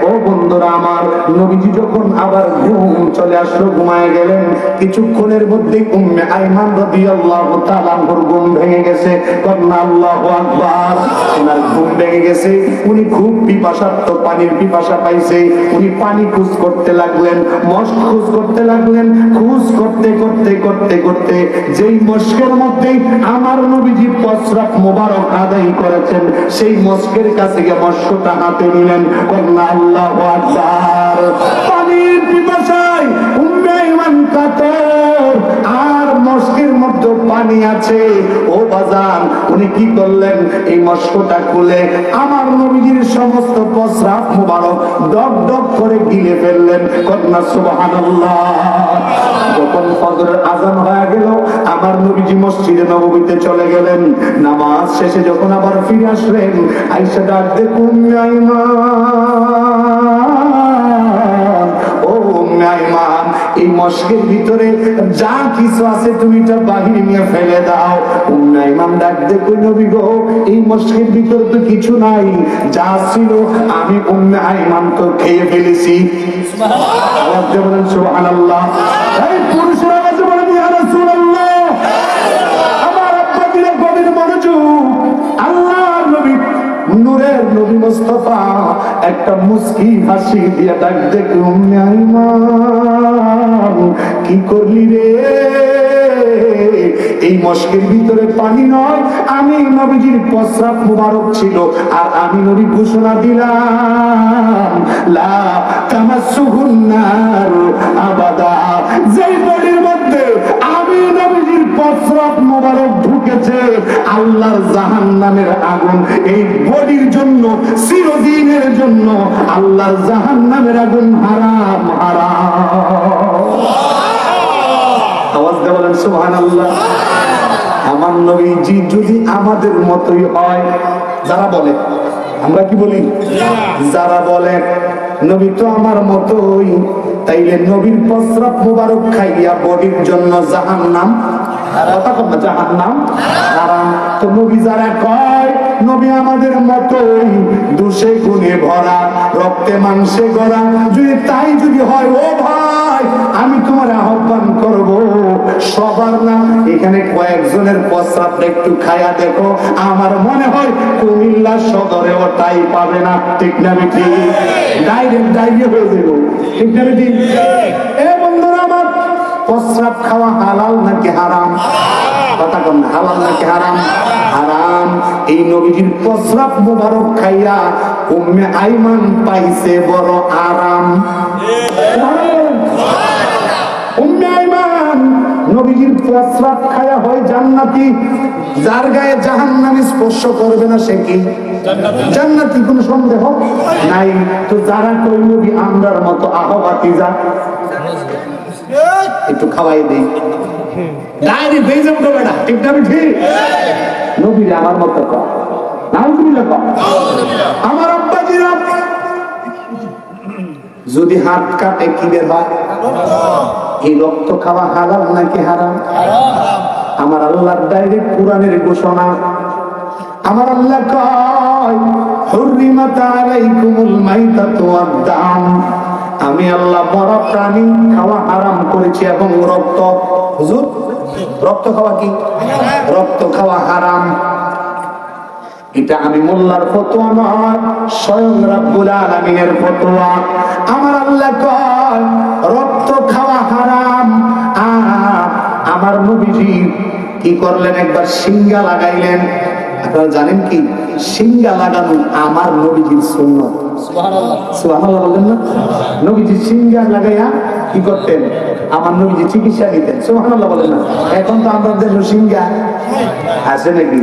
ও বন্ধুরা আমার, নবীজি যখন আবার ঘুম চলে আসলো, ঘুমায় গেলেন। কিছুক্ষণের মধ্যেই উম্মে আইমান রাদিয়াল্লাহু তাআলা ঘুম ভেঙে গেছে। কন্যা আল্লাহু আকবার। ওনার ঘুম ভেঙে গেছে, উনি খুব পিপাসার্থ, পানির পিপাসা পাইছে। উনি পানি খোঁজ করতে লাগলেন, মস্ক খোঁজ করতে লাগলেন। খোঁজ করতে করতে করতে করতে যেই মস্কের মধ্যে আমার নবীজি প্রস্রাব মোবারক আদায় করেছেন, সেই মস্কের কাছে গিয়ে মস্কটা হাতে নিলেন। কন্যা আল্লাহু আকবার। পানির পিপাসায় উম্মে আইমান কাতর, আর মস্কের মধ্যে পানি আছে। ও বাজান, উনি কি করলেন? এই মস্কটা খুলে আমার নবীজির সমস্ত প্রস্রাব মোবারক ডক ডক করে গিলে ফেললেন। কন্যা সুবহানাল্লাহ। যখন ফজরের আজান হয়ে গেল, আমার নবীজি মসজিদে নববীতে চলে গেলেন। নামাজ শেষে যখন আবার ফিরে আসলেন, আয়েশা ডাক দিয়ে উম্মে আইমান, ও উম্মে আইমান, এই মস্কের ভিতরে যা কিছু আছে তুমি এটা বাহিরে নিয়ে ফেলে দাও। উম্মে আইমান ডাক দিয়ে কই, নবী গো, এই মস্কের ভিতরে তো কিছু নাই, যা ছিল আমি উম্মে আইমান তো খেয়ে ফেলেছি। সুবহানাল্লাহ, বলেন সুবহানাল্লাহ। এই পুরুষের আওয়াজে বলেন ইয়া রাসূলুল্লাহ। আমার আব্বা দিলে গভীর মনোযোগ। আল্লাহর নবী, নূরের নবী মুস্তাফা একটা মুস্কি হাসি দিয়ে ডাক দেখে, উম্মে আইমান, কি করলি রে? এই মস্কের ভিতরে পানি নয়, আমি নবীজির প্রস্রাব মুবারক ছিল। আর আমি নবী ঘোষণা দিলাম, লা তামাসসুহুন নার আবাদা। যেই বডির মধ্যে আমি নবীজির প্রস্রাব মুবারক ঢুকেছে, আল্লাহর জাহান্নামের আগুন এই বডির জন্য চিরদিনের জন্য আল্লাহর জাহান্নামের আগুন হারাম হারাম। আওয়াজ দিয়ে বলেন সুবহানাল্লাহ। আমার নবীজি যদি আমাদের মতোই হয়, যারা বলে, আমরা কি বলি? যারা বলে নবী তো আমার মতোই, তাইলে নবীর প্রস্রাব মুবারক খাইয়া বডির জন্য জাহান্নাম, কথা কম না, জাহান্নাম হারাম। তো নবী যারা কয় নবী আমাদের মতোই, দোষে গুণে ভরা, রক্তে মাংসে গড়া, যদি তাই যদি হয়, ও ভাই, আমি তোমার আহ্বান করব, সবার না, এখানে কয়েকজনের প্রস্রাবটা একটু খায়া দেখো। আমার মনে হয় কুমিল্লা সদরে ওটাই পাবে না, ঠিক না বেটি? ডাইরেক্ট ডাইরিয়া হয়ে যাবো, ঠিক না বেটি? এ বন্ধুরা আমার, প্রস্রাব খাওয়া হালাল নাকি হারাম? কথা কম না, হালাল নাকি হারাম? হারাম। এই নবীজির প্রস্রাব মুবারক খাইয়া উম্মে আইমান পাইছে বড় আরাম। উম্মে আইমান নবীজির প্রস্রাব খায়া হয় জান্নাতি। যার গায়ে জাহান্নাম স্পর্শ করবে না সে কি জান্নাতি? কোনো সন্দেহ নাই। তো যারা কই নবী আমরার মতো আহবাতি, যা একটু খাওয়াই দেই, ডাইরেক্ট হয়ে যাবো বেটা, ঠিক না? ঠিক। নবীরে আমার মতো কর, নাউজুবিল্লাহ কর। আমার আব্বাজিরা যদি হাত কাটে কি বের হয়? এই রক্ত খাওয়া হালাল নাকি হারাম? আমার আল্লাহর ডাইরেক্ট কোরআনের ঘোষণা। আমার আল্লাহ কয়, হুররিমাত আলাইকুমুল মাইতাতু ওয়াদ-দাম। আমি আল্লাহ মরা প্রাণী খাওয়া হারাম করেছি এবং রক্ত। হুজুর, রক্ত খাওয়া কি? রক্ত খাওয়া হারাম। এটা আমি মোল্লার ফতোয়া নয়, স্বয়ং রাব্বুল আলামিনের ফতোয়া। আমার আল্লাহ কয় রক্ত খাওয়া হারাম। আর আমার নবীজি কি করলেন? একবার সিঙ্গা লাগাইলেন। আপনারা জানেন কি সিঙ্গা লাগানো আমার নবীজির সুন্নাত? সুবহানাল্লাহ, সুবহানাল্লাহ বলেন না? নবীজি সিঙ্গা লাগাইয়া কি করতেন? আমার নবীজি চিকিৎসা নিতেন। সুবহানাল্লাহ বলেন না? এখন তো আমাদের সিঙ্গা আছে নাকি?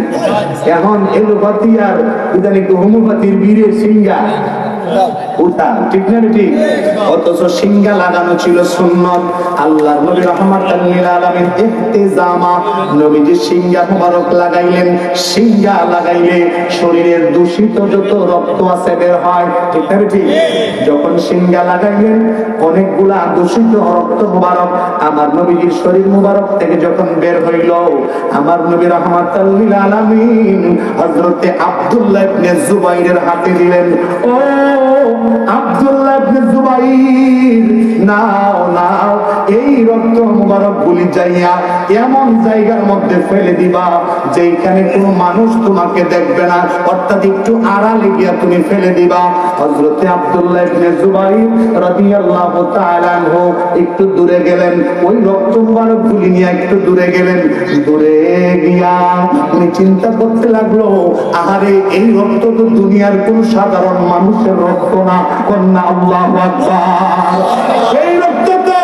এখন এলোপাতি আর ইদানি হোমিওপ্যাথির বীরে সিঙ্গা উঠা, ঠিক না? ঠিক। অথচ সিঙ্গা লাগানো ছিল সুন্নত। আল্লাহর নবী রাহমাতাল লিল আলামিন ইহতিজামা, নবীজি সিঙ্গা মুবারক লাগাইলেন। সিঙ্গা লাগাইলে শরীরের দূষিত যত রক্ত আছে বের হয়, ঠিক না? ঠিক। যখন সিঙ্গা লাগাইলেন, অনেকগুলা দূষিত রক্ত মুবারক আমার নবীজির শরীর মুবারক থেকে যখন বের হইল, আমার নবী রাহমাতাল লিল আলামিন হযরতে আব্দুল্লাহ ইবনে জুবাইরের হাতে দিলেন। ও আব্দুল্লাহ ইবনে জুবাইর, নাও নাও, এই রক্ত মুবারক গুলি যাইয়া এমন জায়গার মধ্যে ফেলে দিবা যেখানে কোনো মানুষ তোমাকে দেখবে না, অর্থাৎ একটু আড়ালে গিয়া তুমি ফেলে দিবা। হযরতে আব্দুল্লাহ ইবনে জুবাইর রাদিয়াল্লাহু তাআলা আনহু একটু দূরে গেলেন, ওই রক্ত মুবারক গুলি নিয়ে একটু দূরে গেলেন। দূরে গিয়া উনি চিন্তা করতে লাগলো, আহারে এই রক্ত তো দুনিয়ার কোন সাধারণ মানুষের রক্ত না। কন্যা আল্লাহু আকবার। এই রক্ত তো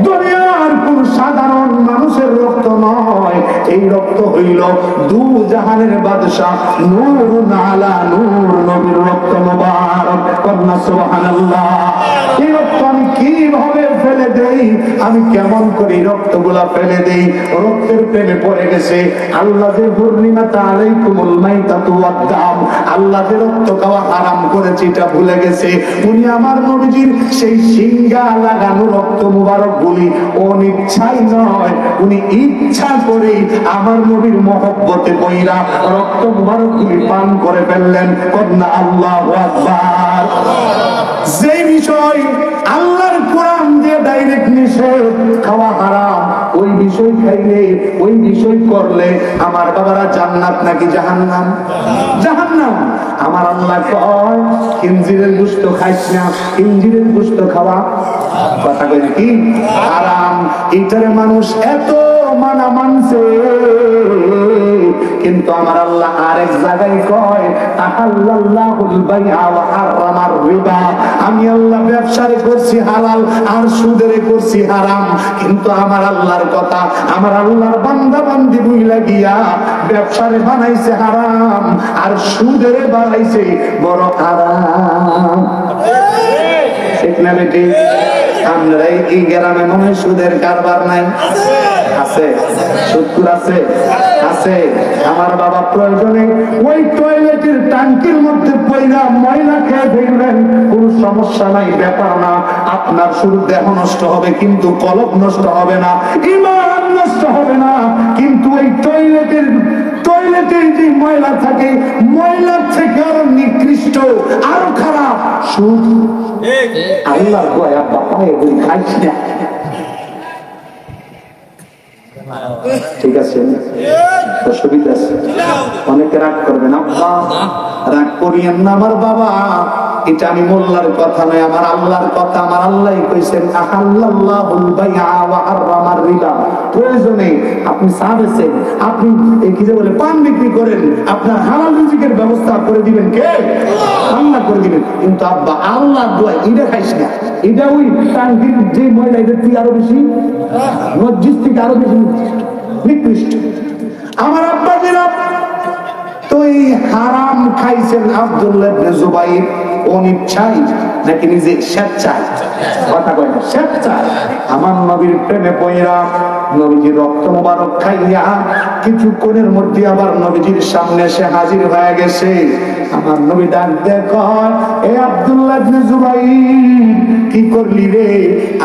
দুনিয়ার কোন সাধারণ মানুষের রক্ত নয়, এই রক্ত হইল দু জাহানের বাদশা নূরুন আলা নূর, নবীর রক্ত মুবারক। কন্যা সুবহানাল্লাহ। এই রক্ত আমি কিভাবে ফেলে দেই, আমি কেমন করে রক্তগুলা ফেলে দেই? রক্তের প্রেমে পড়ে গেছে। আল্লাহ যে হুররিমাত আলাইকুমুল মাইতাতু ওয়াদ-দাম, আল্লাহ যে রক্ত খাওয়া হারাম করেছে এটা ভুলে গেছে। উনি আমার নবীজির সেই সিংহা লাগানো রক্ত মুবারক গুলি অনিচ্ছাই নয়, উনি ইচ্ছা করে আমার নবীর মহব্বতে পইরা রক্ত মুবারক গুলি পান করে ফেললেন। কন্যা আল্লাহু আকবার। যে বিষয় আল্লাহর কোরআন দিয়ে ডাইরেক্ট নিষেধ, খাওয়া হারাম, ওই বিষয় খাইলে, ওই বিষয় করলে আমার বাবারা জান্নাত নাকি জাহান্নাম? জাহান্নাম। আমার আল্লাহ কয় ইনজিরের গোশত খাইস না, ইনজিরের গোশত খাওয়া কথা কই নাকি হারাম। এইটারে মানুষ এত মানা মানছে, কিন্তু আমার আল্লাহ আরেক জায়গায় কয় আহাল্লাল্লাহুল বাইআ ওয়া হারামার রিবা, আমি আল্লাহ ব্যবসারে করছি হালাল আর সুদেরে করছি হারাম। কিন্তু আমার আল্লাহর কথা, আমার আল্লাহর বান্দা বান্দি বুইলা গিয়া ব্যবসারে বানাইছে হারাম আর সুদেরে বানাইছে বড় হারাম। ঠিক না বেটি? আমরা এই গ্রামে মনে হয় সুদের কারবার নাই? আছে। সুদখোর আছে? আছে। আমার বাবা প্রয়োজনে ওই টয়লেটের ট্যাঙ্কির মধ্যে পয়লা ময়লা খেয়ে ফেলবেন, কোন সমস্যা নাই, ব্যাপার না। আপনার শুধু দেহ নষ্ট হবে কিন্তু কলব নষ্ট হবে না, ঈমান নষ্ট হবে না। কিন্তু ওই টয়লেটের যে ময়লা থাকে, ময়লার থেকে আরো নিকৃষ্ট, আরো খারাপ সুদ। আল্লাহ দয়া বাবা এগুলি খাইস না। ঠিক আছে, অসুবিধা আছে, অনেকে রাগ করবেন। আব্বা রাগ করিয়েন না আমার বাবা, এটা আমি মোল্লার কথা নয়, আমার আল্লাহর কথা। আমার আল্লাহই কইছেন আহাল্লাল্লাহুল বাইআ ওয়া হারামার রিবা। প্রয়োজনে আপনি চা বেচেন, আপনি এই কি যে বলে পান বিক্রি করেন, আপনার হালাল রিজিকের ব্যবস্থা করে দিবেন কে? আল্লাহ করে দিবেন। কিন্তু আব্বা আল্লাহ দোয়া এটা খাইস না, এটা ওই টাঙ্কির যে ময়লা এটা তুই আরো বেশি মসজিদ থেকে আরো বেশি নিকৃষ্ট। আমার আব্বা দিরা তো এই হারাম খাইছেন আব্দুল্লাহ ইবনে জুবাইর অনিচ্ছায় নাকি নিজে স্বেচ্ছায়? কথা কয় না, স্বেচ্ছায়। আমার নবীর প্রেমে পয়রা নবীজির রক্ত মুবারক খাইয়া কিছুক্ষণের মধ্যে আবার নবীজির সামনে এসে হাজির হয়ে গেছে। আমার নবী ডাক দিয়ে কয়, এ আব্দুল্লাহ ইবনে জুবাইর কি করলি রে?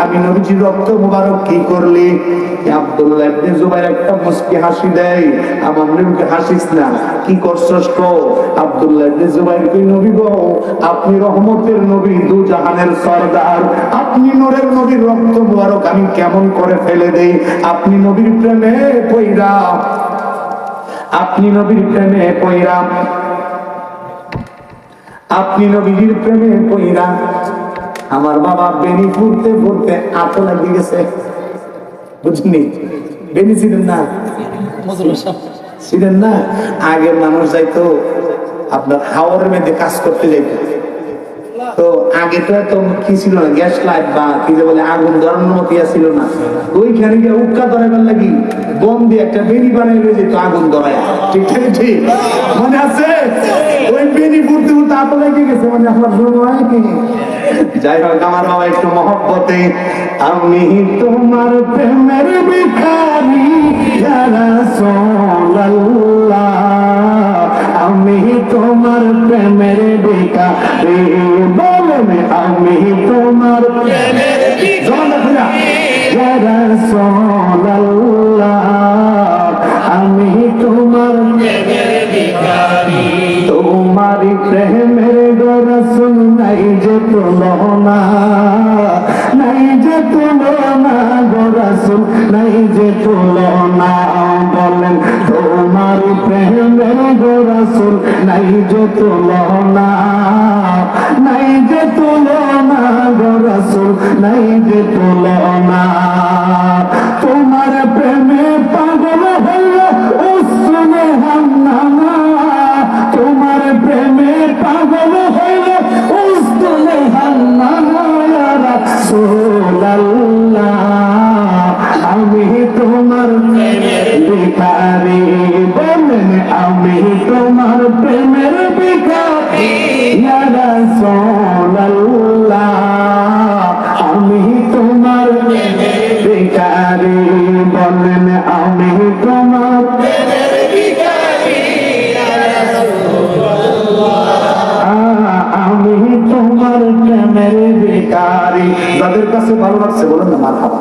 আমি নবীজির রক্ত মুবারক কি করলি? আব্দুল্লাহ ইবনে জুবাইর একটা মুস্কি হাসি দেয়। আমার নবীকে হাসিস না, কি করছস কো? আব্দুল্লাহ ইবনে জুবাইর কই, নবী গো আপনি রহমতের নবী, দু জাহানের সরদার, আপনি নূরের নবীর রক্ত মুবারক আমি কেমন করে ফেলে দেই? আপনি নবীর প্রেমে পয়রা, আপনি নবীর প্রেমে পয়রা, আপনি নবীর প্রেমে পয়রা আমার বাবা বেনি ফুটতে ফুটতে আতো লাগিয়ে গেছে। বুঝলি? বেনি ছিলেন না, ছিলেন না। আগের মানুষ যাইতো আপনার হাওয়ারের মধ্যে কাজ করতে যাইতো, তো আগে তো এত কি ছিল না, গ্যাস লাইট বা কি যে বলে আগুন ধরানোর মতো ছিল না। ওইখানে গিয়ে উক্কা ধরাবার লাগি বোম দিয়ে একটা বেনি বানাই লয়ে যেত আগুন ধরায়। ঠিক ঠিক ঠিক মনে আছে? ওই বেনি ফুটতে ফুটতে আতো লেগে গেছে, মানে আমার হয় কি। যাই হোক আমার বাবা একটু মহব্বতে, আমি তোমার প্রেমের ভিখারি ইয়া রাসূলুল্লাহ, আমি তোমার প্রেমের ভিখারি, বলেন আমি তোমার প্রেমের ভিখারি ইয়া রাসূলুল্লাহ, আমি তোমার প্রেমের ভিখারি। তোমারি প্রেমের রাসূল নাই যে তুলনা, নাই যে তুলনা গো রাসূল নাই যে তুলনা বলেন তোমার প্রেমের গো রাসূল নাই যে তুলনা নাই যে তুলনা গো রাসূল নাই যে তুলনা তোমার প্রেমে পাগল হইয়া উসনে হান্নানা তোমার প্রেমে পাগল হইয়া উসনে হান্নানা ইয়া রাসূলুল্লাহ আমি তোমার প্রেমের ভিখারি বলেন আমি তোমার প্রেমের ভিখারি ইয়া রাসূলুল্লাহ আমি তোমার প্রেমের ভিখারি বলেন আমি তোমার প্রেমের ভিখারি ইয়া রাসূলুল্লাহ আমি তোমার প্রেমের ভিখারি। যাদের কাছে ভালো লাগছে বলেন না মারহাবা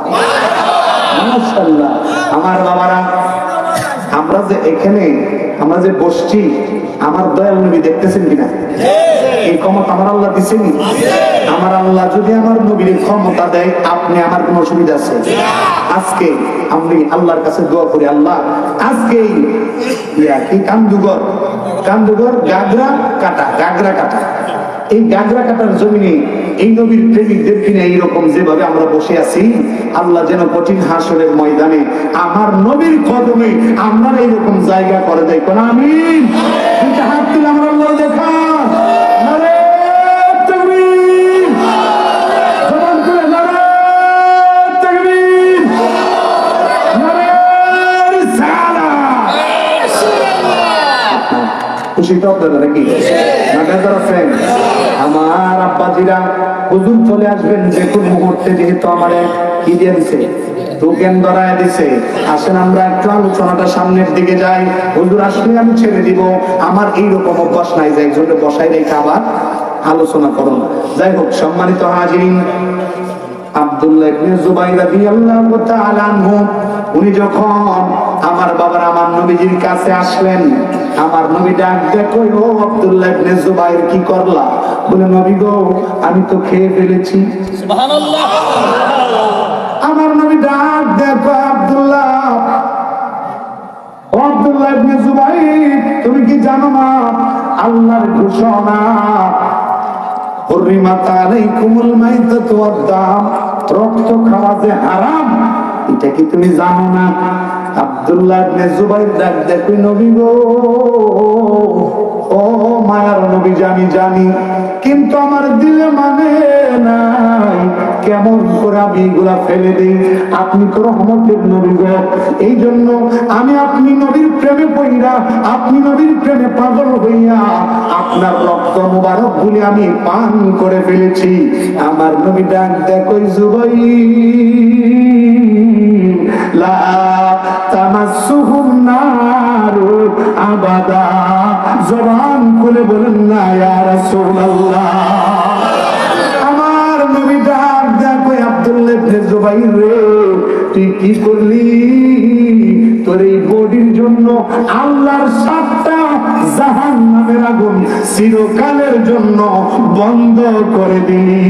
মাশাআল্লাহ। আমার বাবারা আমরা যে এখানে আমরা যে বসছি আমার দয়াল নবী দেখতেছেন কিনা? এই ক্ষমতা আমার আল্লাহ দিচ্ছেন। আমার আল্লাহ যদি আমার নবীর ক্ষমতা দেয় আপনি আমার কোনো অসুবিধা আছে? আজকে আমি আল্লাহর কাছে দোয়া করি আল্লাহ আজকে কি কান্দুগর গাগরা কাটা এই গাগরা কাটার জমিনে এই নবীর প্রেমিকদের কিনে এইরকম যেভাবে আমরা বসে আছি আল্লাহ যেন কঠিন হাসরের ময়দানে আমার নবীর কদমে আমরা এইরকম জায়গা করে দেয় কোন আমিন। দুইটা হাত তুলে আমরা আল্লাহ দেখা নারে তাকবীর জবান খুলে নারে তাকবীর নারে রিসালাত। খুশি তো আপনারা নাকি না বেজার আছেন? আমার আব্বাজিরা হুজুর চলে আসবেন যে কোন মুহূর্তে, যেহেতু আমার কি দিয়ে দিছে টোকেন ধরায় দিছে। আসেন আমরা একটু আলোচনাটা সামনের দিকে যাই। হুজুর আসলে আমি ছেড়ে দিব, আমার এইরকম অভ্যাস নাই যে একজনে বসাই রেখে আবার আলোচনা করুন। যাই হোক সম্মানিত হাজিরিন, আব্দুল্লাহ ইবনে জুবাইর রাদিয়াল্লাহু তাআলা আনহু উনি যখন আমার বাবার আমার নবীজির কাছে আসলেন, আমার নবী ডাক দিয়ে কই ও আব্দুল্লাহ ইবনে জুবাইর কি করলা? বলে নবী গো আমি তো খেয়ে ফেলেছি। সুবহানাল্লাহ। আমার নবী ডাক দিয়ে কই আব্দুল্লাহ ও আব্দুল্লাহ ইবনে জুবাইর তুমি কি জানো না আল্লাহর ঘোষণা হুররিমাত আলাইকুমুল মাইতাতু ওয়াদ-দাম, রক্ত খাওয়া যে হারাম, এটা কি তুমি জানো না? আব্দুল্লাহ ইবনে জুবাইর ডাক দিয়ে কই নবী গো ও মায়ার নবী আমি জানি, কিন্তু আমার দিলে মানে নাই, কেমন করে আমি এগুলা ফেলে দিই? আপনি তো রহমতের নবী গো, এই জন্য আমি আপনি নবীর প্রেমে পইরা আপনি নবীর প্রেমে পাগল হইয়া আপনার রক্ত মুবারক গুলি আমি পান করে ফেলেছি। আমার নবী ডাক দেয় কই জুবাইর লা তামাসসুহুন নারু আবাদা, জবান খুলে বলেন না ইয়া রাসূলুল্লাহ। আমার নবী ডাক দেয় কই আব্দুল্লাহ ইবনে জুবাইর রে তুই কি করলি? তোর এই বডির জন্য আল্লাহর 7টা জাহান্নামের আগুন চিরকালের জন্য বন্ধ করে দিলি।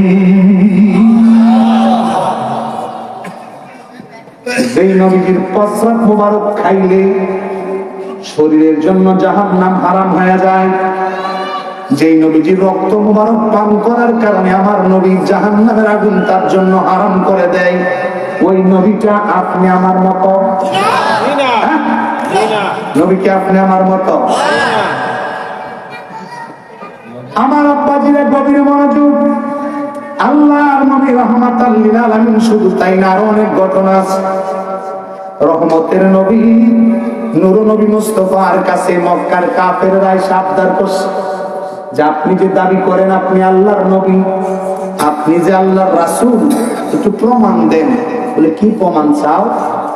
যেই নবীর প্রস্রাব মোবারক খাইলে শরীরের জন্য জাহান্নাম হারাম হয়ে যায়, যেই নবীজির রক্ত মোবারক পান করার কারণে আমার নবী জাহান্নামের আগুন তার জন্য হারাম করে দেয়, ওই নবীটা আপনি আমার মতো? নবী কি আপনি আমার মতো? আমার আব্বাজিরা গভীর মনোযোগ, আল্লাহর নবী রাহমাতাল লিল আলামিন, শুধু তাই না আরো অনেক ঘটনা আছে। রহমতের নবী নূর নবী মুস্তাফার কাছে মক্কার কাফেররা আবদার করছে যে আপনি যে দাবি করেন আপনি আল্লাহর নবী, আপনি যে আল্লাহর রাসূল, একটু প্রমাণ দেন। বলে কি প্রমাণ চাও?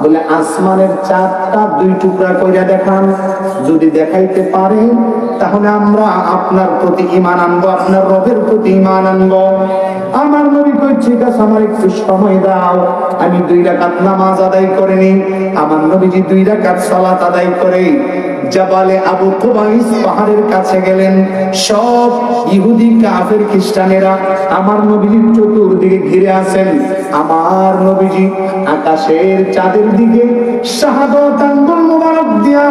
বলে আসমানের চাঁদটা 2 টুকরা কইরা দেখান, যদি দেখাইতে পারেন তাহলে আমরা আপনার প্রতি ঈমান আনবো, আপনার রবের প্রতি ঈমান আনবো। আমার নবী কই ঠিক আছে আমার একটু সময় দাও, আমি 2 রাকাত নামাজ আদায় করে নিই। আমার নবীজি 2 রাকাত সালাত আদায় করে জাবালে আবু কুবাইস পাহাড়ের কাছে গেলেন। সব ইহুদি কাফের খ্রিস্টানেরা আমার নবীজির চতুর্দিকে ঘিরে আছেন। আমার নবীজি আকাশের চাঁদের দিকে শাহাদাত আঙ্গুল মোবারক দিয়া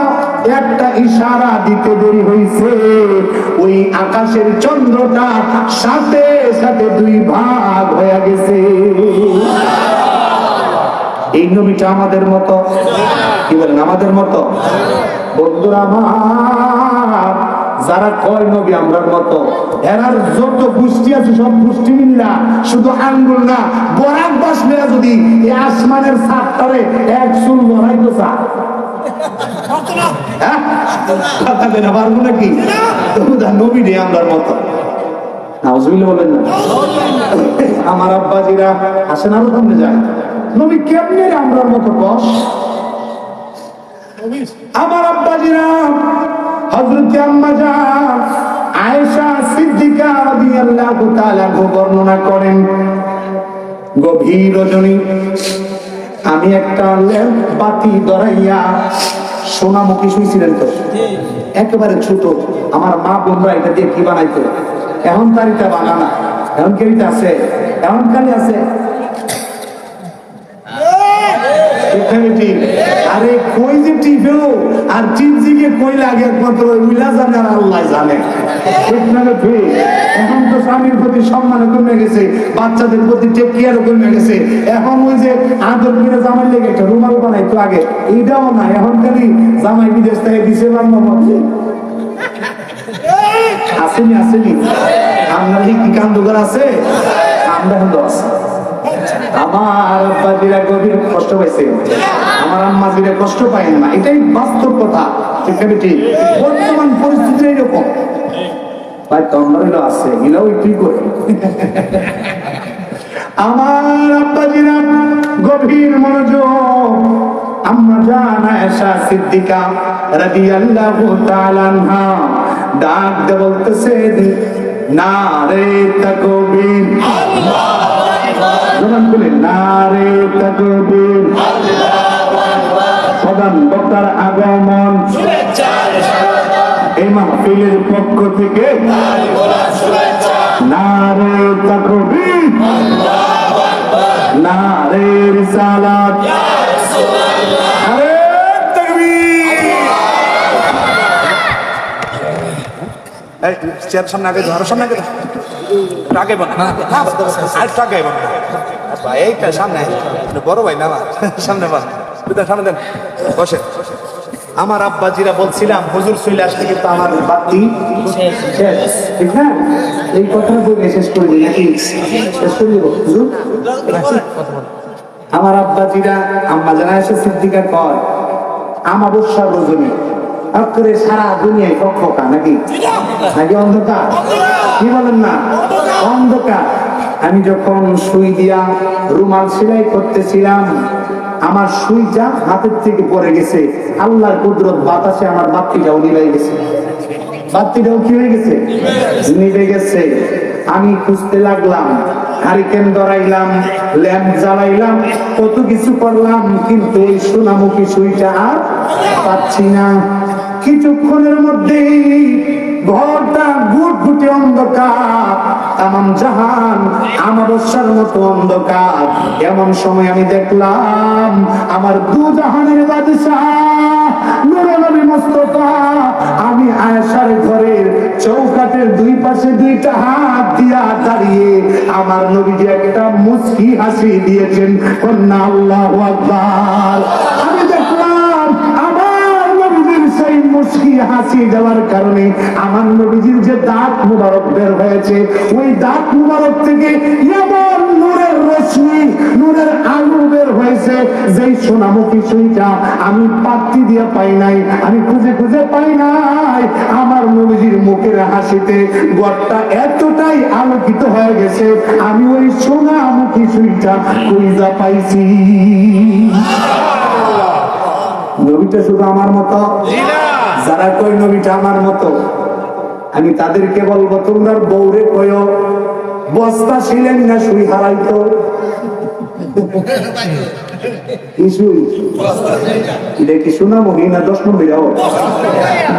একটা ইশারা দিতে দেরি হইছে, ওই আকাশের চন্দ্রটা সাথে সাথে দুই ভাগ হয়ে গেছে। এই নবীটা আমাদের মতো, কি বলেন আমাদের মতো? বন্ধুরা আমার, যারা কয় নবী আমরার মতো, এরার যত গোষ্ঠী আছে সব গোষ্ঠী মিল্লা শুধু আঙ্গুল না, বরাক বাস মেরা যদি এই আসমানের ছাদটারে এক চুল বড়াই তো চা পারবো নাকি? নবী নেই আমরার মতো। নাউজুবিল্লাহ বলেন না। আমার আব্বাজিরা আসেন, আরো সামনে যায়। নবী কেমনে আমরার মতো বস? আমার আব্বাজিরা হযরত আম্মা জান আয়েশা সিদ্দিকা রাদিয়াল্লাহু তাআলা বর্ণনা করেন, গভীর রজনী আমি একটা ল্যাম্প বাতি ধরাইয়া সোনামুখী শুইছিলেন তো, একেবারে ছোট। আমার মা বোনরা এটা দিয়ে কি বানাইতো, এখন তার এটা বানানা, এখন কেরিতে আছে, এখন কালি আছে। আরে কই যে টিপেও আর টিপজিকে কই লাগে একমাত্র উইলা জানে আর আল্লাহ জানে। এখন তো স্বামীর প্রতি সম্মান কমে গেছে, বাচ্চাদের প্রতি টেক কেয়ার কমে গেছে। এখন ওই যে আদর করে জামাই লেগে একটা রুমাল বানাইতো আগে, এইটাও না। এখন খালি জামাই বিদেশ থেকে দিছে বাংলা মধ্যে আসেনি আসেনি। আপনার কি কান্দুঘর আছে? আমরা কিন্তু আছে। আমার আব্বাজিরা গভীর কষ্ট পাইছে, আমার আম্মাজিরা কষ্ট পায় না, এটাই বাস্তব কথা। ঠিক ঠিক বর্তমান পরিস্থিতি এইরকম। ভাই তোমরা আছে এগুলো কি করে? আমার আব্বাজিরা গভীর মনোযোগ। আম্মা জান আয়েশা সিদ্দিকা রাদিয়াল্লাহু তাআলা আনহা ডাক দিয়ে বলতেছেন, নারে তাকবীর, জবান খুলে নারে তাকবীর। প্রধান বক্তার আগমন, এই মাহফিলের পক্ষ থেকে নারে তাকবীর, নারে রিসালাত, নারে তাকবীর। এই চেয়ার সামনে আগে ধরো, সামনে আগে আগে বানা আর আগে বানা ভাই, এইটা সামনে বড় ভাই না সামনে বান, সামনে দেন, বসে। আমার আব্বাজিরা বলছিলাম হুজুর চলে আসলে কিন্তু আমার বাতি শেষ, ঠিক না? এই কথাটা বলে শেষ করে দিই নাকি? শেষ করে দিব হুজুর। আমার আব্বাজিরা আম্মা জান আয়েশা সিদ্দিকা কয়, আমাবস্যার রজনী করে সারা দুনিয়ায় কক্ষকা নাকি নাকি অন্ধকার, কি বলেন না? অন্ধকার। আমি যখন সুই দিয়া রুমাল সেলাই করতেছিলাম, আমার সুইটা হাতের থেকে পড়ে গেছে। আল্লাহর কুদরত, বাতাসে আমার বাতিটাও নিভে গেছে। বাতিটাও কি হয়ে গেছে? নিভে গেছে। আমি খুঁজতে লাগলাম, হারিকেন ধরাইলাম, ল্যাম্প জ্বালাইলাম, কত কিছু করলাম, কিন্তু ওই সোনামুখী সুইটা আর পাচ্ছি না। কিছুক্ষণের মধ্যেই ঘরটা ঘুটঘুটে অন্ধকার, তামাম জাহান আমাবস্যার মতো অন্ধকার। এমন সময় আমি দেখলাম আমার দু জাহানের বাদশাহ নূরে নবী মুস্তাফা, আমি আয়েশার ঘরের চৌকাঠের দুই পাশে দুইটা হাত দিয়া দাঁড়িয়ে আমার নবীজি একটা মুস্কি হাসি দিয়েছেন। কন্যা আল্লাহু আকবার। আমি দেখলাম আমার নবীজির সেই মুস্কি হাসি দেওয়ার কারণে আমার নবীজির যে দাঁত মুবারক বের হয়েছে, ওই দাঁত মুবারক থেকে এমন নূরের রশ্মি, নূরের আলো বের হয়েছে, যেই সোনামুখী সুইটা আমি পাত্তি দিয়ে পাই নাই, আমি খুঁজে খুঁজে পাই নাই। আমার নবীজির মুখের হাসিতে ঘরটা এতটাই আলোকিত হয়ে গেছে, আমি ওই সোনামুখী সুইটা খুঁজা পাইছি। নবীটা শুধু আমার মতো? যারা কই নবীটা আমার মতো, আমি তাদেরকে বলবো, তোমরা বউরে কয়ো বস্তা ছিলেন না সুই হারাইতো। কিছুই এটা কি শোনা মহিনা 10 নম্বর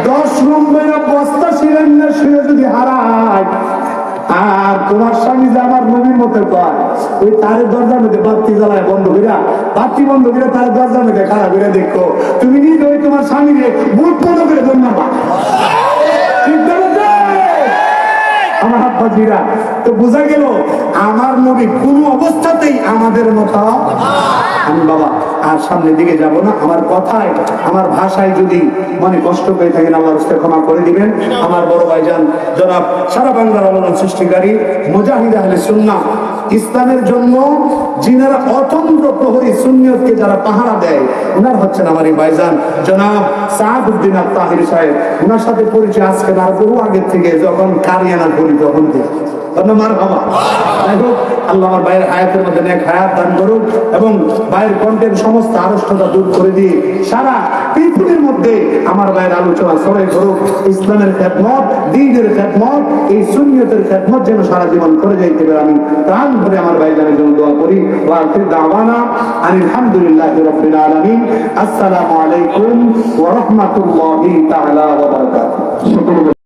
10 নম্বর বস্তা ছিলেন না শুয়ে যদি হারায় আর তোমার স্বামী যে আমার নবীর মতো কয় ওই তারের দরজার মধ্যে বাতি জ্বালায় বন্ধ করিয়া বাতি বন্ধ করে তারের দরজার মধ্যে খারাপ করে দেখো তুমি নিজে ওই তোমার স্বামীকে বুট বন্ধ করে ধন্যবাদ ঠিক বলেছে আমার আব্বাজিরা। তো বোঝা গেল আমার নবী কোনো অবস্থাতেই আমাদের মতো। আমি বাবা আর সামনের দিকে যাব না, আমার কথায় আমার ভাষায় যদি মনে কষ্ট পেয়ে থাকেন আল্লাহর রাস্তায় ক্ষমা করে দিবেন। আমার বড় ভাইজান জনাব সারা বাংলার আলোড়ন সৃষ্টিকারী মুজাহিদ আহলে সুন্নাহ, ইসলামের জন্য যিনারা অতন্ত্র প্রহরী সুন্নিয়তকে যারা পাহারা দেয় ওনার হচ্ছেন আমার এই ভাইজান জনাব সাহাবউদ্দিন আত-তাহিরি সাহেব। ওনার সাথে পরিচয় আজকে না বহু আগের থেকে, যখন কারিয়ানা করি তখন থেকে। আল্লাহ আমার ভাইয়ের হায়াতের মধ্যে নেক হায়াত দান করুক এবং ভাইয়ের কণ্ঠের সমস্ত আড়ষ্টতা দূর করে দিয়ে সারা পৃথিবীর মধ্যে আমার ভাইয়ের আলোচনা ছড়াই করুক। ইসলামের খেদমত, দ্বীনের খেদমত, এই সুন্নিয়তের খেদমত যেন সারা জীবন করে যাইতে পারে আমি প্রাণ ভরে আমার ভাইজানের জন্য দোয়া করি। ওয়া আখির দাওয়ানা আলহামদুলিল্লাহি রাব্বিল আলামিন। আসসালামু আলাইকুম ওয়া রাহমাতুল্লাহি তাআলা ওয়া বারাকাতুহু।